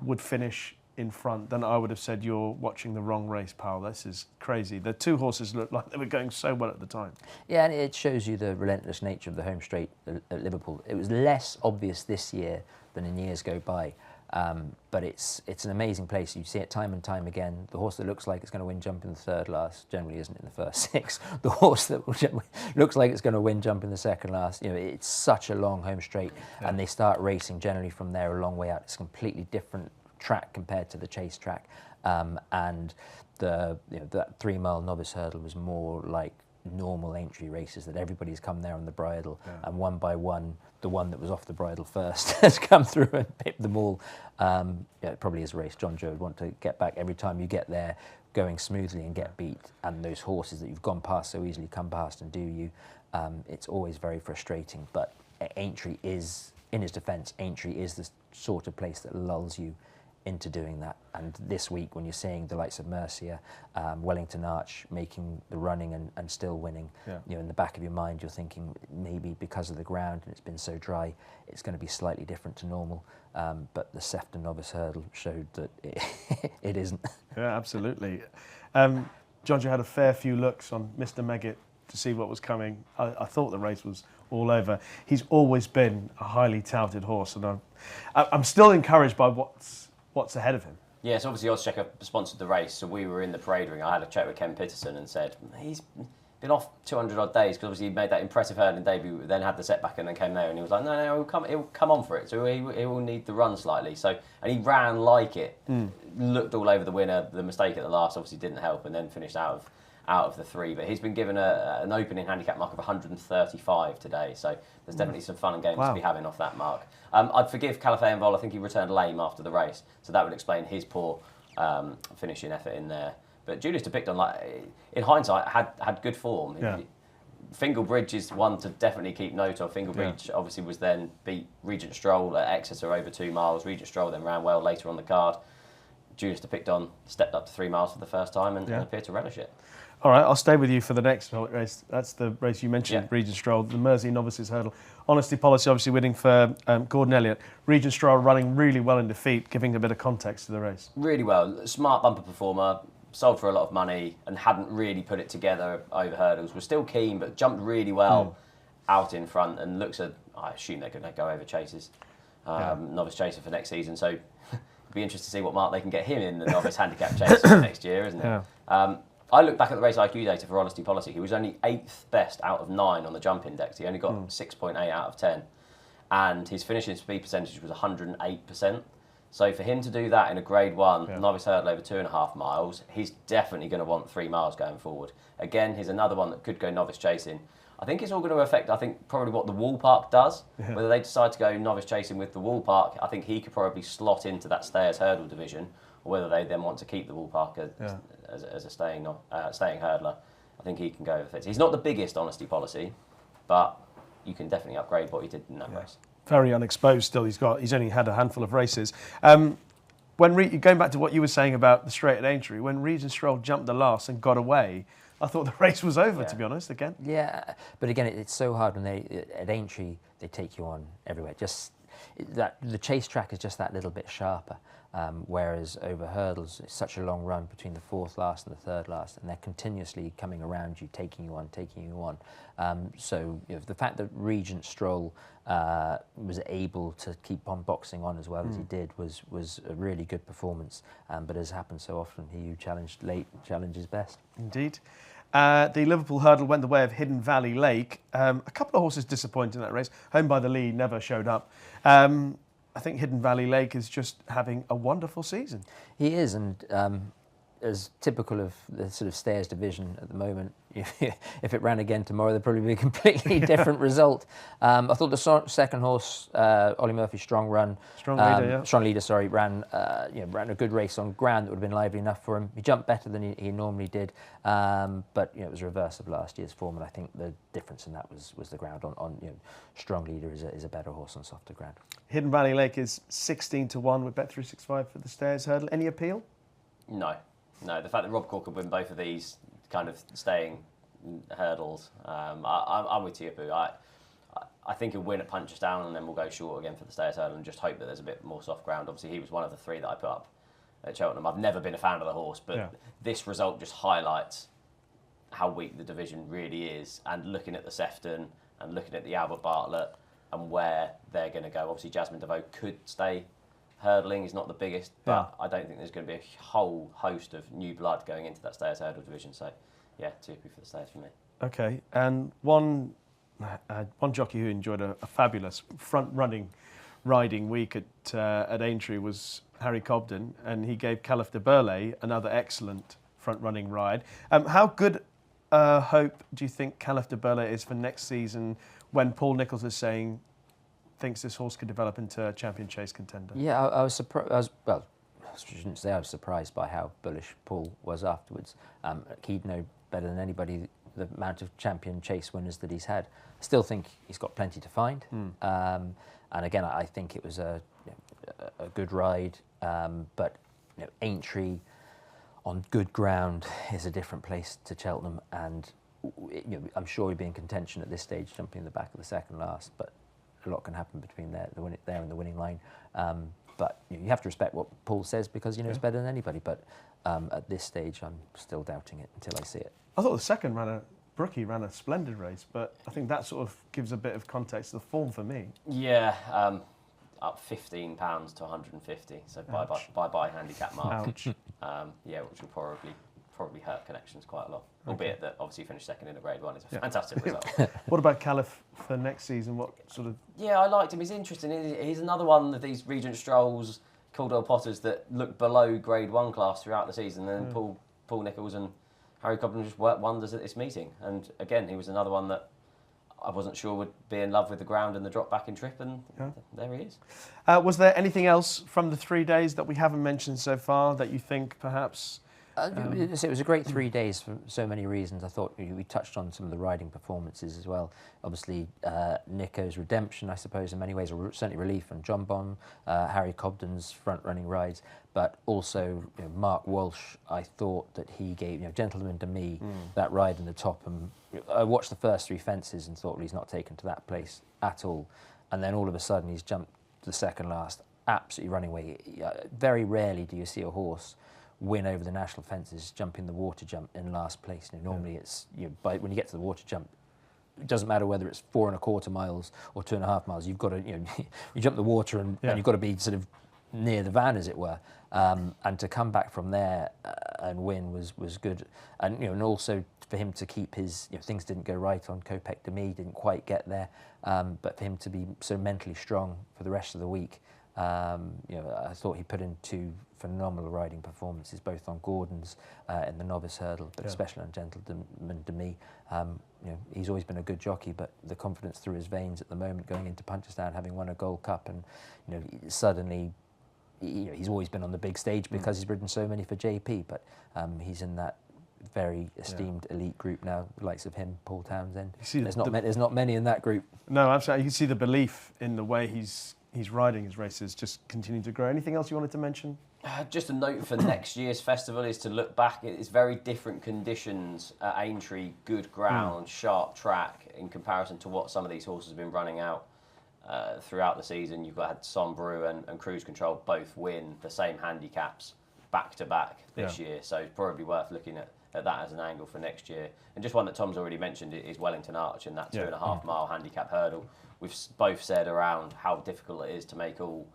would finish in front, then I would have said, you're watching the wrong race, pal. This is crazy. The two horses looked like they were going so well at the time. Yeah, and it shows you the relentless nature of the home straight at Liverpool. It was less obvious this year than in years go by. But it's an amazing place. You see it time and time again. The horse that looks like it's going to win jump in the third last generally isn't in the first 6. The horse that looks like it's going to win jump in the second last, it's such a long home straight, and they start racing generally from there a long way out. It's a completely different track compared to the chase track, and that 3-mile novice hurdle was more like normal Aintree races, that everybody's come there on the bridle, and one by one, the one that was off the bridle first has come through and pipped them all. It probably is a race John Joe would want to get back every time you get there going smoothly and get beat, and those horses that you've gone past so easily come past and do you. It's always very frustrating, but Aintree is, in his defence, Aintree is the sort of place that lulls you into doing that. And this week, when you're seeing the likes of Mercia, Wellington Arch making the running and still winning, in the back of your mind, you're thinking maybe because of the ground and it's been so dry, it's going to be slightly different to normal. But the Sefton Novice Hurdle showed that it isn't. Yeah, absolutely. John, you had a fair few looks on Mr. Megget to see what was coming. I thought the race was all over. He's always been a highly touted horse, and I'm still encouraged by what's ahead of him. Yes, obviously oddschecker sponsored the race, so we were in the parade ring. I had a chat with Ken Pitterson and said he's been off 200 odd days because obviously he made that impressive hurdling debut, then had the setback and then came there, and he was like, no, he'll come on for it. So he will need the run slightly. So, and he ran like it, looked all over the winner. The mistake at the last obviously didn't help, and then finished out of the 3. But he's been given an opening handicap mark of 135 today. So there's definitely some fun and games to be having off that mark. I'd forgive Calafé en Vol. I think he returned lame after the race, so that would explain his poor finishing effort in there. But Julius de Picton, in hindsight, had good form. Yeah. Fingalbridge is one to definitely keep note of. Fingalbridge obviously was then beat Regent Stroll at Exeter over 2 miles. Regent Stroll then ran well later on the card. Julius de Picton stepped up to 3 miles for the first time and appeared to relish it. All right, I'll stay with you for the next race. That's the race you mentioned, Yeah. Regent Stroll, the Mersey Novices Hurdle. Honesty Policy obviously winning for Gordon Elliott. Regent Stroll running really well in defeat, giving a bit of context to the race. Really well. Smart bumper performer, sold for a lot of money and hadn't really put it together over hurdles. Was still keen, but jumped really well out in front and looks at, I assume they're going to go over chases, novice chaser for next season. So it'd be interesting to see what mark they can get him in the novice handicap chase for next year, isn't it? Yeah. I look back at the race IQ data for Honesty Policy. He was only 8th best out of 9 on the jump index. He only got 6.8 out of 10. And his finishing speed percentage was 108%. So for him to do that in a grade 1 novice hurdle over 2.5 miles, he's definitely going to want 3 miles going forward. Again, he's another one that could go novice chasing. I think it's all going to affect, probably what the Wall Park does. Yeah. Whether they decide to go novice chasing with the Wall Park, I think he could probably slot into that stayers hurdle division, or whether they then want to keep the Wall Park as a staying hurdler. I think he can go with it. He's not the biggest Honesty Policy, but you can definitely upgrade what he did in that race. Very unexposed still. He's only had a handful of races. When going back to what you were saying about the straight at Aintree, when Regent Stroll jumped the last and got away, I thought the race was over, to be honest, again. Yeah, but again, it's so hard when at Aintree, they take you on everywhere. The chase track is just that little bit sharper, whereas over hurdles, it's such a long run between the 4th last and the 3rd last, and they're continuously coming around you, taking you on. So the fact that Regent Stroll was able to keep on boxing on as well as he did was a really good performance. But as happens so often, he who challenged late challenges best. Indeed. The Liverpool hurdle went the way of Hidden Valley Lake. A couple of horses disappointed in that race. Home by the Lead never showed up. I think Hidden Valley Lake is just having a wonderful season. He is, and as typical of the sort of stayers division at the moment, if it ran again tomorrow, there'd probably be a completely different result. I thought the second horse, Ollie Murphy, Strong Leader, ran a good race on ground that would have been lively enough for him. He jumped better than he normally did, but it was a reverse of last year's form, and I think the difference in that was the ground. Strong Leader is a better horse on softer ground. Hidden Valley Lake is 16-1 with Bet365 for the stayers hurdle. Any appeal? No. The fact that Rob Corr could win both of these kind of staying hurdles, I'm with Tiapu. I think he'll win at Punchestown and then we'll go short again for the stayers hurdle and just hope that there's a bit more soft ground. Obviously, he was one of the 3 that I put up at Cheltenham. I've never been a fan of the horse, but this result just highlights how weak the division really is. And looking at the Sefton and looking at the Albert Bartlett and where they're going to go. Obviously, Jasmine DeVoe could stay hurdling. He's not the biggest, but I don't think there's going to be a whole host of new blood going into that stayers hurdle division. So, Tiapu for the stayers for me. Okay, and one jockey who enjoyed a fabulous front-running riding week at Aintree was Harry Cobden, and he gave Caliph de Burley another excellent front-running ride. How good hope do you think Caliph de Burley is for next season when Paul Nicholls is saying thinks this horse could develop into a champion chase contender? Yeah, I was surprised. I shouldn't say I was surprised by how bullish Paul was afterwards. He'd know better than anybody the amount of champion chase winners that he's had. I still think he's got plenty to find. And again, I think it was a good ride. But Aintree on good ground is a different place to Cheltenham, and I'm sure he'd be in contention at this stage, jumping in the back of the second last. But a lot can happen between there and the winning line. But you have to respect what Paul says because he knows better than anybody. But at this stage, I'm still doubting it until I see it. I thought the second Brookie ran a splendid race, but I think that sort of gives a bit of context to the form for me. Yeah, up £15 to 150. So bye handicap mark. Ouch. Which will probably hurt connections quite a lot. Albeit that obviously finished second in a grade 1 is a fantastic result. What about Caliph for next season? What sort of? Yeah, I liked him. He's interesting. He's another one of these Regent Strolls, Caldwell Potters that look below grade 1 class throughout the season. And then Paul Nicholls and Harry Cobden just worked wonders at this meeting. And again, he was another one that I wasn't sure would be in love with the ground and the drop back in trip, and there he is. Was there anything else from the 3 days that we haven't mentioned so far that you think perhaps It was a great 3 days for so many reasons. I thought we touched on some of the riding performances as well. Obviously, Nico's redemption, I suppose, in many ways, or certainly relief on Jonbon, Harry Cobden's front-running rides, but also Mark Walsh. I thought that he gave Gentleman to Me that ride in the top, and I watched the first 3 fences and thought, well, he's not taken to that place at all, and then all of a sudden he's jumped to the second last, absolutely running away. Very rarely do you see a horse win over the national fences jumping the water jump in last place. Normally it's when you get to the water jump, it doesn't matter whether it's 4 1/4 miles or 2.5 miles. You've got to you jump the water and you've got to be sort of near the van, as it were. And to come back from there and win was good. And and also for him to keep his things didn't go right on Kopek de Me, didn't quite get there. But for him to be so mentally strong for the rest of the week. I thought he put in 2 phenomenal riding performances, both on Gordon's in the novice hurdle, but especially on Gentleman to Me. He's always been a good jockey, but the confidence through his veins at the moment, going into Punchestown, having won a Gold Cup, and suddenly, he's always been on the big stage because he's ridden so many for JP, but he's in that very esteemed elite group now, the likes of him, Paul Townsend. There's not many in that group. No, absolutely. You can see the belief in the way he's riding his races just continue to grow. Anything else you wanted to mention? Just a note for next year's festival is to look back. It's very different conditions at Aintree, good ground, sharp track, in comparison to what some of these horses have been running out throughout the season. You've had Sombreau and Cruise Control both win the same handicaps back to back this year, so it's probably worth looking at that as an angle for next year. And just one that Tom's already mentioned is Wellington Arch in that 2.5 mile handicap hurdle. We've both said around how difficult it is to make all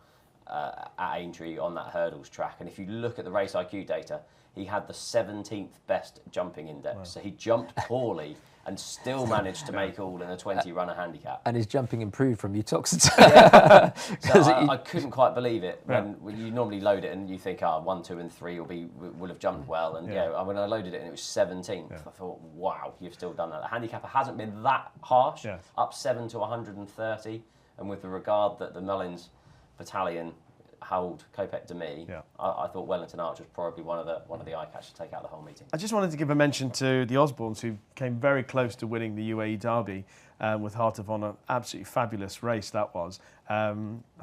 at Aintree on that hurdles track. And if you look at the race IQ data, he had the 17th best jumping index. Wow. So he jumped poorly and still managed to make all in a 20 runner handicap. And his jumping improved from Utoxeter. So I couldn't quite believe it when you normally load it and you think, 1, 2 and 3 will have jumped well. And when I loaded it and it was 17th, I thought, wow, you've still done that. The handicapper hasn't been that harsh, up 7 to 130. And with the regard that the Mullins battalion hold Kopek de Me, I thought Wellington Arch was probably one of the eye catchers to take out the whole meeting. I just wanted to give a mention to the Osbornes, who came very close to winning the UAE Derby with Heart of Honour. Absolutely fabulous race that was. I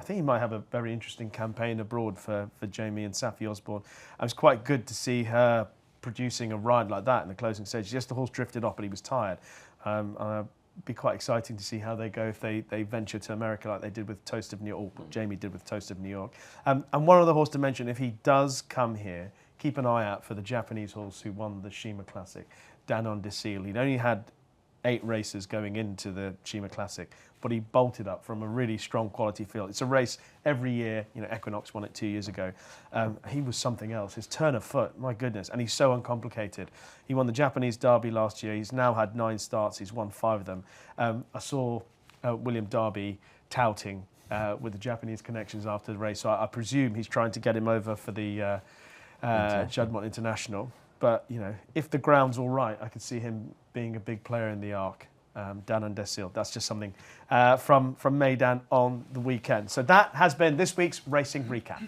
think he might have a very interesting campaign abroad for Jamie and Safi Osborne. It was quite good to see her producing a ride like that in the closing stage. Yes, the horse drifted off, but he was tired. Be quite exciting to see how they go if they venture to America like they did with Toast of New York, or Jamie did with Toast of New York. And one other horse to mention, if he does come here, keep an eye out for the Japanese horse who won the Shima Classic, Danon Desil. He'd only had 8 races going into the Shima Classic, but he bolted up from a really strong quality field. It's a race every year. Equinox won it 2 years ago. He was something else. His turn of foot, my goodness, and he's so uncomplicated. He won the Japanese Derby last year. He's now had 9 starts. He's won 5 of them. I saw William Darby touting with the Japanese connections after the race, so I presume he's trying to get him over for the Juddmonte International. But, if the ground's all right, I could see him being a big player in the Arc. Danon Desil. That's just something from Meydan on the weekend. So that has been this week's Racing Recap.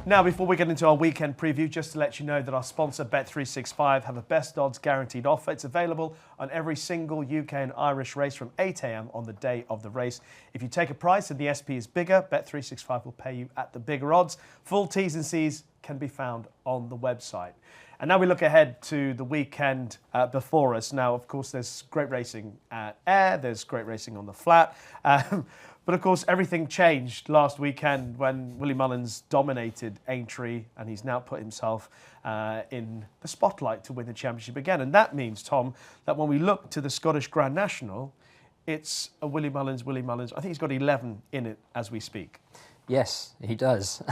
Now, before we get into our weekend preview, just to let you know that our sponsor Bet365 have a best odds guaranteed offer. It's available on every single UK and Irish race from 8 a.m. on the day of the race. If you take a price and the SP is bigger, Bet365 will pay you at the bigger odds. Full T's and C's can be found on the website. And now we look ahead to the weekend before us. Now, of course, there's great racing at Ayr, there's great racing on the flat. But of course, everything changed last weekend when Willie Mullins dominated Aintree, and he's now put himself in the spotlight to win the championship again. And that means, Tom, that when we look to the Scottish Grand National, it's a Willie Mullins. I think he's got 11 in it as we speak. Yes, he does.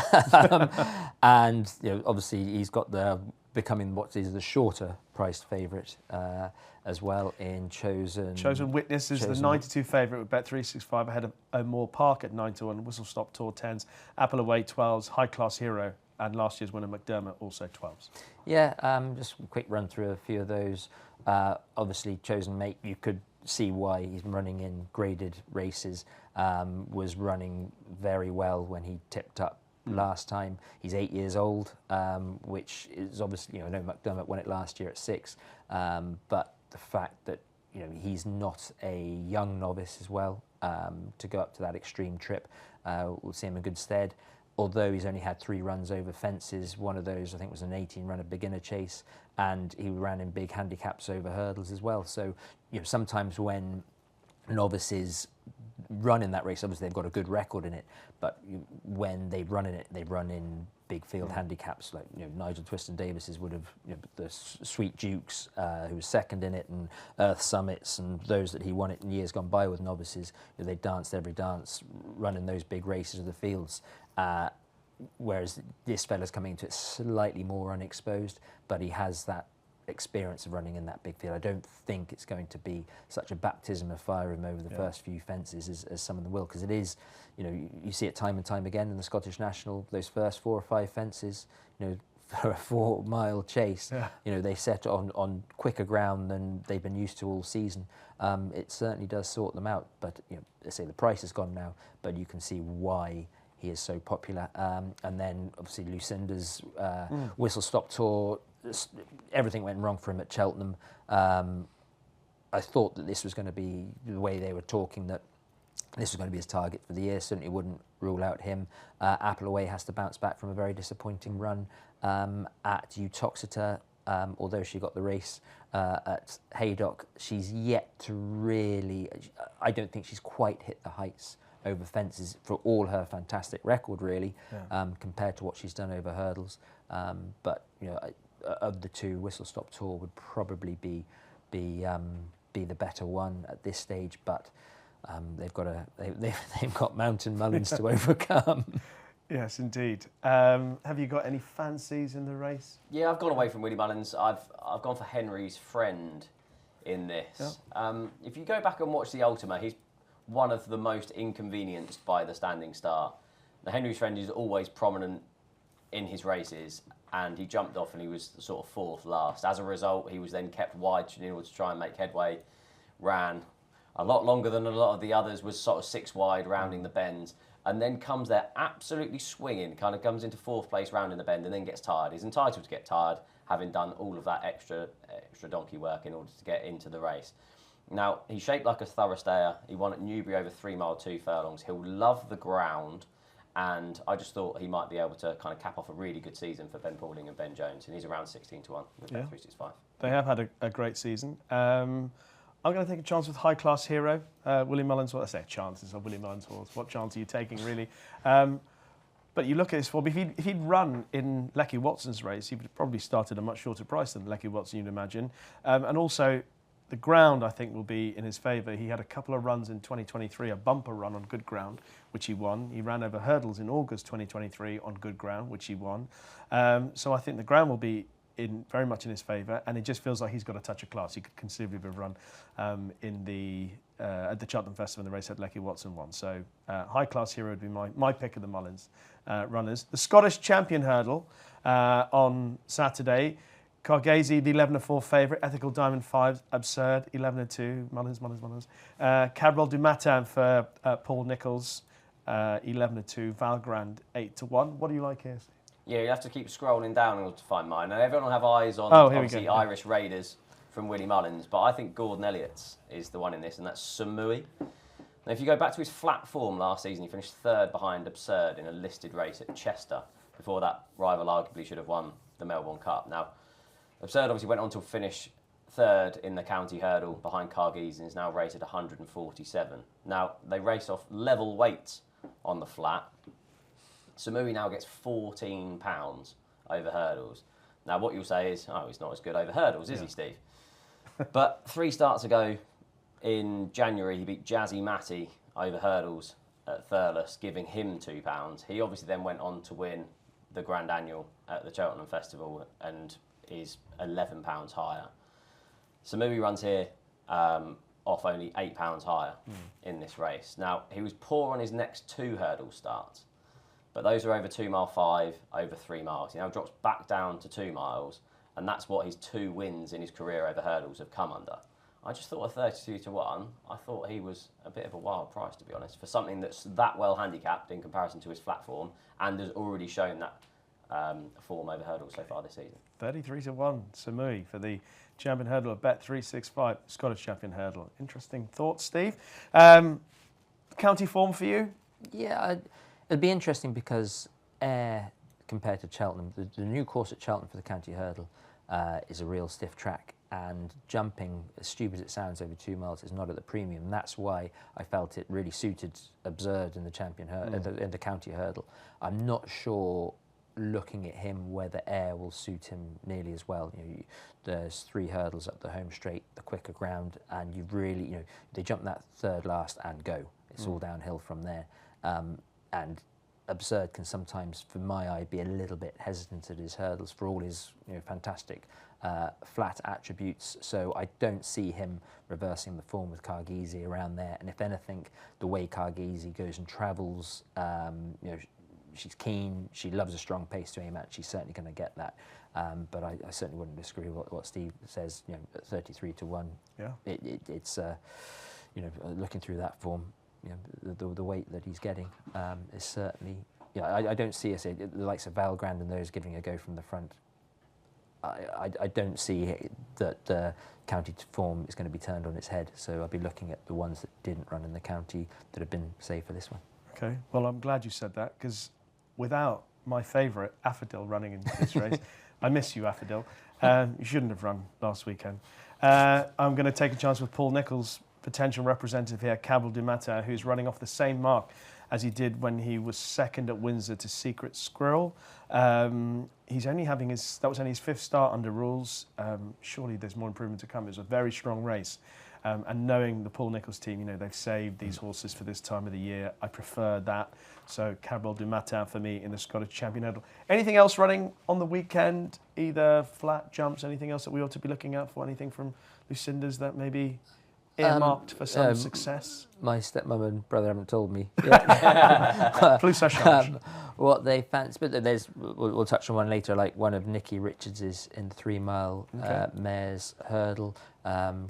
And obviously he's got becoming what is the shorter priced favourite as well in Chosen Witness is the 92 favourite with Bet365 ahead of O'Moore Park at 9-1, Whistle Stop Tour 10s, Apple Away 12s, High Class Hero, and last year's winner McDermott also 12s. Yeah, just a quick run through a few of those. Obviously Chosen Mate, you could see why he's running in graded races, was running very well when he tipped up last time. He's 8 years old, which is obviously, I know McDermott won it last year at 6, but the fact that he's not a young novice as well, to go up to that extreme trip will see him in good stead. Although he's only had 3 runs over fences, one of those I think was an 18-runner beginner chase, and he ran in big handicaps over hurdles as well. So sometimes when novices run in that race, obviously they've got a good record in it, but when they run in it, they run in big field handicaps, like Nigel Twiston-Davis's would have, the Sweet Dukes, who was second in it, and Earth Summits, and those that he won it in years gone by with novices. They danced every dance, running those big races of the fields. Whereas this fella's coming into it slightly more unexposed, but he has that experience of running in that big field. I don't think it's going to be such a baptism of fire him over the first few fences as some of them will, because it is, you see it time and time again in the Scottish National, those first 4 or 5 fences, for a 4-mile chase, they set on quicker ground than they've been used to all season. It certainly does sort them out, but they say the price has gone now, but you can see why he is so popular. And then obviously Lucinda's whistle stop tour, everything went wrong for him at Cheltenham. I thought that this was going to be the way they were talking, that this was going to be his target for the year. Certainly wouldn't rule out him. Appleway has to bounce back from a very disappointing run at Uttoxeter. Although she got the race at Haydock, she's yet to really, I don't think she's quite hit the heights over fences for all her fantastic record, really, compared to what she's done over hurdles. But of the 2, Whistle Stop Tour would probably be the better one at this stage. But they've got Mountain Mullins to overcome. Yes, indeed. Have you got any fancies in the race? Yeah, I've gone away from Willie Mullins. I've gone for Henry's Friend in this. Yeah. If you go back and watch the Ultima, he's one of the most inconvenienced by the standing start. The Henry's Friend is always prominent in his races, and he jumped off and he was sort of 4th last. As a result, he was then kept wide in order to try and make headway. Ran a lot longer than a lot of the others, was sort of 6 wide, rounding the bends, and then comes there absolutely swinging, kind of comes into 4th place rounding the bend, and then gets tired. He's entitled to get tired, having done all of that extra donkey work in order to get into the race. Now, he's shaped like a thorough stayer. He won at Newbury over 3 mile 2 furlongs. He'll love the ground, and I just thought he might be able to kind of cap off a really good season for Ben Pauling and Ben Jones, and he's around 16-1 with Bet365. They have had a great season. I'm going to take a chance with High Class Hero. Willie Mullins, well, I say a chance, it's not Willie Mullins' horse. What chance are you taking, really? But you look at his form, if he'd run in Lecky Watson's race, he would probably start at a much shorter price than Lecky Watson, you'd imagine. And also, the ground, I think, will be in his favour. He had a couple of runs in 2023, a bumper run on good ground, which he won. He ran over hurdles in August 2023 on good ground, which he won. So I think the ground will be very much in his favour, and it just feels like he's got a touch of class. He could conceivably have run at the Cheltenham Festival in the race that Lecky Watson won. So High Class Hero would be my pick of the Mullins runners. The Scottish Champion Hurdle on Saturday. Cargesi, the 11-4 favourite. Ethical Diamond 5, Absurd, 11-2. Mullins. Cadwell du Matin for Paul Nicholls, 11-2. Valgrand, 8-1. What do you like here, Steve? Yeah, you have to keep scrolling down in order to find mine. And everyone will have eyes on, obviously, Irish Raiders from Willie Mullins, but I think Gordon Elliott's is the one in this, and that's Samui. Now, if you go back to his flat form last season, he finished 3rd behind Absurd in a listed race at Chester. Before that, rival arguably should have won the Melbourne Cup. Now, Absurd obviously went on to finish 3rd in the county hurdle behind Cargese and is now rated 147. Now, they race off level weights on the flat. Samui now gets £14 over hurdles. Now, what you'll say is, he's not as good over hurdles, is he, Steve? But 3 starts ago in January, he beat Jazzy Matty over hurdles at Thurles, giving him £2. He obviously then went on to win the Grand Annual at the Cheltenham Festival and is £11 higher. Samui runs here off only £8 higher in this race. Now, he was poor on his next 2 hurdle starts, but those are over 2 mile 5, over 3 miles. He now drops back down to 2 miles, and that's what his 2 wins in his career over hurdles have come under. I just thought a 32 to 1, I thought he was a bit of a wild price, to be honest, for something that's that well handicapped in comparison to his flat form and has already shown that form over hurdles so far this season. 33 to 1, Samui for the champion hurdle of Bet365, Scottish champion hurdle. Interesting thoughts, Steve. County form for you? Yeah, it'd be interesting because Ayr compared to Cheltenham, the new course at Cheltenham for the county hurdle is a real stiff track, and jumping, as stupid as it sounds, over 2 miles is not at the premium. That's why I felt it really suited Absurd in the champion in the county hurdle. I'm not sure, looking at him, whether Ayr will suit him nearly as well. There's 3 hurdles up the home straight, the quicker ground, and you really, they jump that third last and go. It's all downhill from there. And Absurd can sometimes, for my eye, be a little bit hesitant at his hurdles for all his fantastic flat attributes. So I don't see him reversing the form with Carghese around there. And if anything, the way Carghese goes and travels, she's keen, she loves a strong pace to aim at, she's certainly going to get that. But I certainly wouldn't disagree with what Steve says, at 33 to 1. Yeah. It's looking through that form, the weight that he's getting is certainly, I don't see the likes of Valgrand and those giving a go from the front. I don't see that the county form is going to be turned on its head, so I'll be looking at the ones that didn't run in the county that have been saved for this one. Okay, well, I'm glad you said that, because without my favourite, Affadil, running in this race, I miss you, Affadil. You shouldn't have run last weekend. I'm going to take a chance with Paul Nicholls, potential representative here, Cabral du Matin, who's running off the same mark as he did when he was second at Windsor to Secret Squirrel. He's only having that was only his 5th start under rules. Surely there's more improvement to come. It was a very strong race. And knowing the Paul Nicholls team, they've saved these horses for this time of the year. I prefer that. So Cabral du Matin for me in the Scottish Champion Hurdle. Anything else running on the weekend? Either flat jumps, anything else that we ought to be looking out for? Anything from Lucinda's that maybe earmarked for some success? My stepmom and brother haven't told me what they fancy, but we'll touch on one later, like one of Nicky Richards's in the 3 mile mares hurdle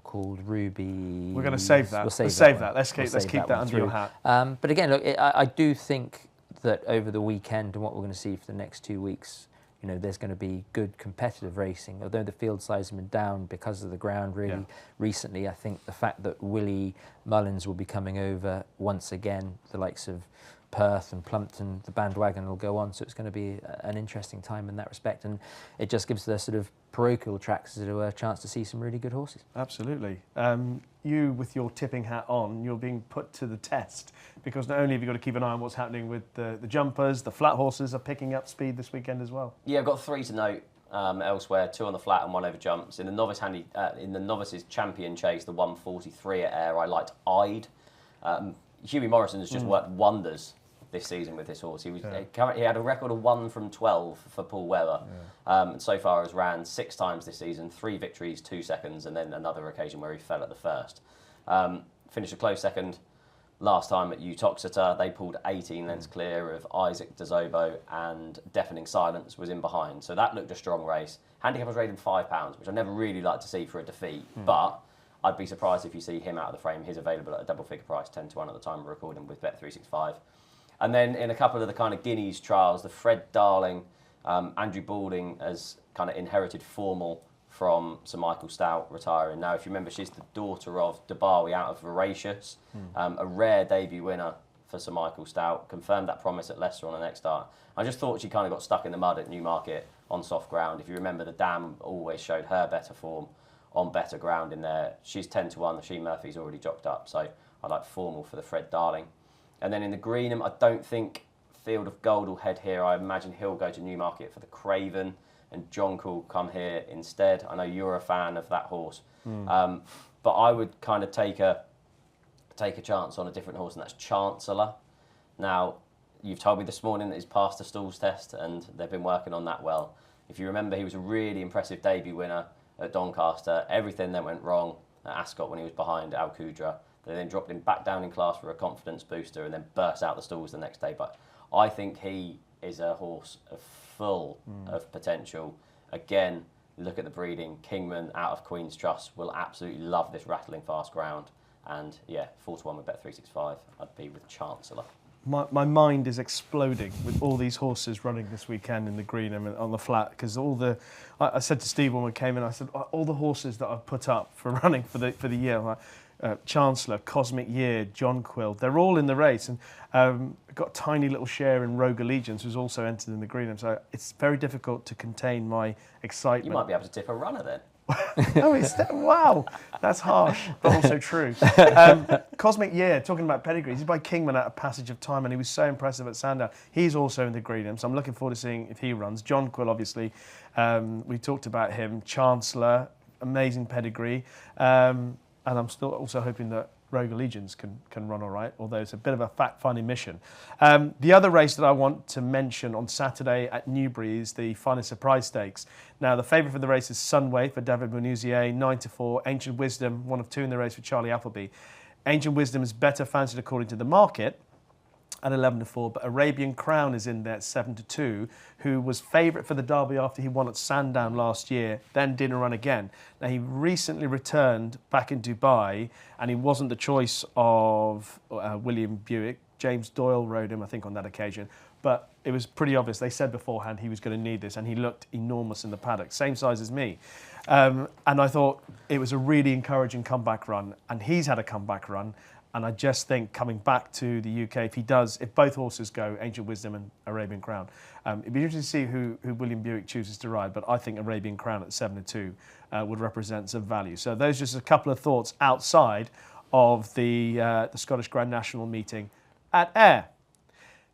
called Ruby. We're going to save that. We'll save that. Let's keep that under your hat. But again, look, I do think that over the weekend and what we're going to see for the next 2 weeks, there's going to be good competitive racing. Although the field size has been down because of the ground really recently, I think the fact that Willie Mullins will be coming over once again, the likes of Perth and Plumpton, the bandwagon will go on. So it's going to be an interesting time in that respect. And it just gives the sort of parochial tracks a chance to see some really good horses. Absolutely. You, with your tipping hat on, you're being put to the test, because not only have you got to keep an eye on what's happening with the jumpers, the flat horses are picking up speed this weekend as well. Yeah, I've got 3 to note elsewhere, 2 on the flat and 1 over jumps. In the novices champion chase, the 143 at Ayr, I liked Eyed. Hughie Morrison has just worked wonders this season with this horse. He had a record of 1 from 12 for Paul Weber. And so far has ran 6 times this season, 3 victories, 2 seconds, and then another occasion where he fell at the first. Finished a close second last time at Utoxeter. They pulled 18 lengths clear of Isaac DeZobo, and Deafening Silence was in behind. So that looked a strong race. Handicap was rated £5, which I never really like to see for a defeat, but I'd be surprised if you see him out of the frame. He's available at a double figure price, 10 to 1 at the time of recording with Bet365. And then in a couple of the kind of Guineas trials, the Fred Darling, Andrew Balding has kind of inherited formal from Sir Michael Stout retiring. Now, if you remember, she's the daughter of Dabawi out of Voracious, a rare debut winner for Sir Michael Stout, confirmed that promise at Leicester on the next start. I just thought she kind of got stuck in the mud at Newmarket on soft ground. If you remember, the Dam always showed her better form on better ground in there. She's 10 to 1, the Sheen Murphy's already jocked up, so I like formal for the Fred Darling. And then in the Greenham, I don't think Field of Gold will head here. I imagine he'll go to Newmarket for the Craven, and John will come here instead. I know you're a fan of that horse, but I would kind of take a chance on a different horse, and that's Chancellor. Now, you've told me this morning that he's passed the Stalls test, and they've been working on that well. If you remember, he was a really impressive debut winner at Doncaster. Everything then went wrong at Ascot when he was behind Al Qudra. They then dropped him back down in class for a confidence booster and then burst out the stalls the next day. But I think he is a horse full of potential. Again, Look at the breeding. Kingman out of Queen's Trust will absolutely love this rattling fast ground. And yeah, 4-1 with Bet365. I'd be with Chancellor. My mind is exploding with all these horses running this weekend in the green and on the flat, because I said to Steve when we came in, I said, all the horses that I've put up for running for the year, like Chancellor, Cosmic Year, John Quill, they're all in the race, and got a tiny little share in Rogue Allegiance, who's also entered in the green, so it's very difficult to contain my excitement. You might be able to tip a runner then. Wow, that's harsh, but also true. Cosmic Year, talking about pedigrees, he's by Kingman at a Passage of Time, and he was so impressive at Sandown. He's also in the green, so I'm looking forward to seeing if he runs. John Quill, obviously, we talked about him. Chancellor, amazing pedigree, and I'm still also hoping that Rogue Allegiance can run all right, although it's a bit of a fact-finding mission. The other race that I want to mention on Saturday at Newbury is the Finest Surprise Stakes. Now, the favourite for the race is Sunway for David Munouzier, 9-4. Ancient Wisdom, 1 of 2 in the race for Charlie Appleby. Ancient Wisdom is better fancied according to the market at 11-4, but Arabian Crown is in there at 7-2, who was favourite for the Derby after he won at Sandown last year, then didn't run again. Now, he recently returned back in Dubai, and he wasn't the choice of William Buick. James Doyle rode him, I think, on that occasion, but it was pretty obvious. They said beforehand he was going to need this, and he looked enormous in the paddock, same size as me. And I thought it was a really encouraging comeback run, and he's had a comeback run. And I just think coming back to the UK, if both horses go, Ancient Wisdom and Arabian Crown, it'd be interesting to see who William Buick chooses to ride, but I think Arabian Crown at 7-2 would represent some value. So those are just a couple of thoughts outside of the Scottish Grand National meeting at Ayr.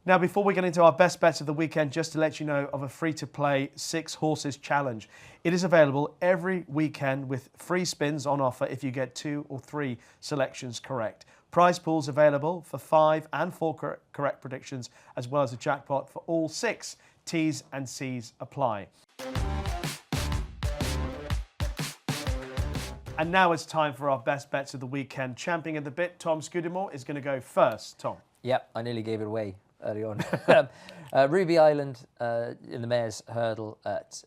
Now, before we get into our best bets of the weekend, just to let you know of a free-to-play 6 horses challenge. It is available every weekend with free spins on offer if you get 2 or 3 selections correct. Prize pools available for 5 and 4 correct predictions, as well as a jackpot for all 6. T's and C's apply. And now it's time for our best bets of the weekend. Champing at the bit, Tom Scudamore is going to go first. Tom. Yep, I nearly gave it away early on. Ruby Island in the Mayor's Hurdle at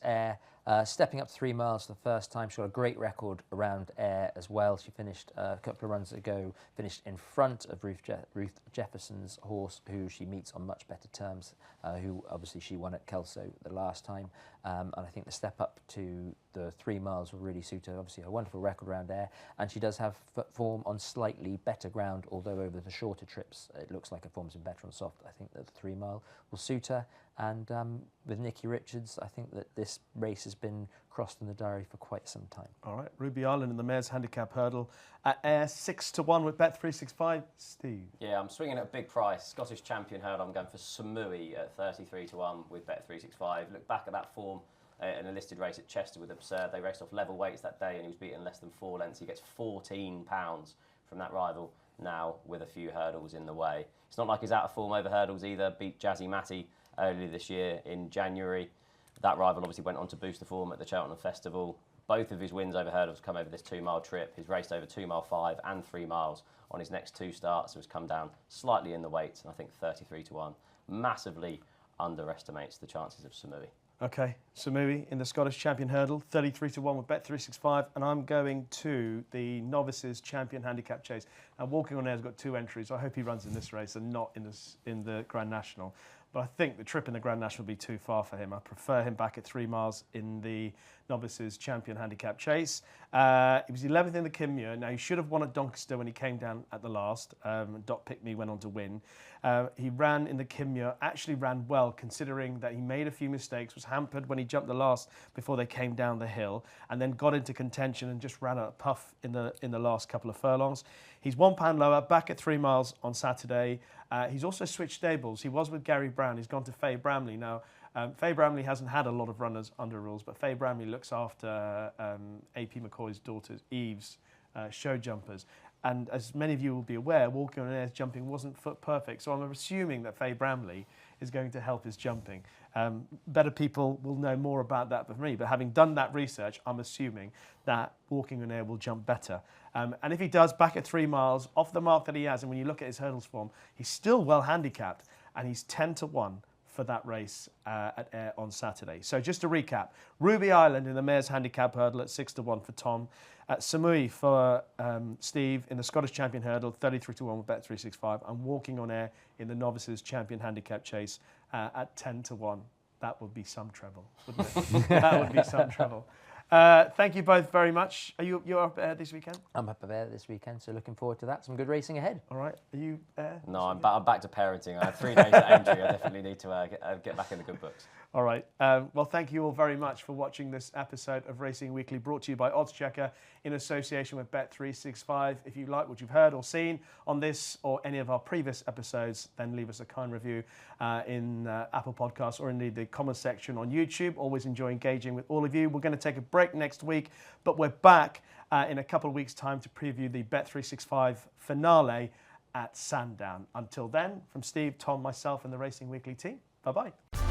Ayr. Stepping up 3 miles for the first time. She got a great record around Ayr as well. She finished a couple of runs ago, finished in front of Ruth Jefferson's horse, who she meets on much better terms, who obviously she won at Kelso the last time. And I think the step up to the 3 miles will really suit her. Obviously a wonderful record around Ayr, and she does have form on slightly better ground, although over the shorter trips it looks like her form's been better on soft. I think that the 3 mile will suit her. And with Nicky Richards, I think that this race has been crossed in the diary for quite some time. All right, Ruby Island in the Mayor's Handicap Hurdle at Ayr, 6-1 with Bet365. Steve. Yeah, I'm swinging at a big price. Scottish Champion Hurdle, I'm going for Samui at 33-1 with Bet365. Look back at that form in a listed race at Chester with Persad. They raced off level weights that day and he was beaten less than 4 lengths. He gets £14 from that rival now with a few hurdles in the way. It's not like he's out of form over hurdles either. Beat Jazzy Matty earlier this year in January. That rival obviously went on to boost the form at the Cheltenham Festival. Both of his wins over hurdles come over this 2 mile trip. He's raced over 2 mile 5 and 3 miles on his next 2 starts, so has come down slightly in the weights, and I think 33-1 massively underestimates the chances of Samui. Okay, Samui in the Scottish Champion Hurdle, 33-1 with Bet365, and I'm going to the Novices Champion Handicap Chase. And Walking on Air's got 2 entries. I hope he runs in this race and not in the Grand National. But I think the trip in the Grand National will be too far for him. I prefer him back at 3 miles in the Novices Champion Handicap Chase. He was 11th in the Kinmure. Now, he should have won at Doncaster when he came down at the last. Dot Pickney went on to win. He ran in the Kinmure, actually ran well, considering that he made a few mistakes, was hampered when he jumped the last before they came down the hill, and then got into contention and just ran a puff in the last couple of furlongs. He's £1 lower, back at 3 miles on Saturday. He's also switched stables. He was with Gary Brown. He's gone to Faye Bramley. Now, Faye Bramley hasn't had a lot of runners under rules, but Faye Bramley looks after A.P. McCoy's daughter Eve's show jumpers. And as many of you will be aware, Walking on Air's jumping wasn't foot perfect. So I'm assuming that Faye Bramley is going to help his jumping. Better people will know more about that than me. But having done that research, I'm assuming that Walking on Air will jump better. And if he does, back at 3 miles, off the mark that he has, and when you look at his hurdles form, he's still well handicapped. And he's 10-1 for that race at Ayr on Saturday. So just to recap, Ruby Island in the Mayor's Handicap Hurdle at 6-1 for Tom. At Samui for Steve in the Scottish Champion Hurdle, 33-1 with Bet365. And Walking on Air in the Novices Champion Handicap Chase at 10-1. That would be some trouble, wouldn't it? That would be some trouble. Thank you both very much. You're up at Ayr this weekend? I'm up at Ayr this weekend, so looking forward to that. Some good racing ahead. All right. Are you Ayr? No, I'm back to parenting. I had 3 days at Aintree. I definitely need to get back in the good books. All right. Well, thank you all very much for watching this episode of Racing Weekly, brought to you by oddschecker in association with Bet365. If you like what you've heard or seen on this or any of our previous episodes, then leave us a kind review in Apple Podcasts or indeed the comment section on YouTube. Always enjoy engaging with all of you. We're going to take a break next week, but we're back in a couple of weeks' time to preview the Bet365 finale at Sandown. Until then, from Steve, Tom, myself and the Racing Weekly team, bye-bye.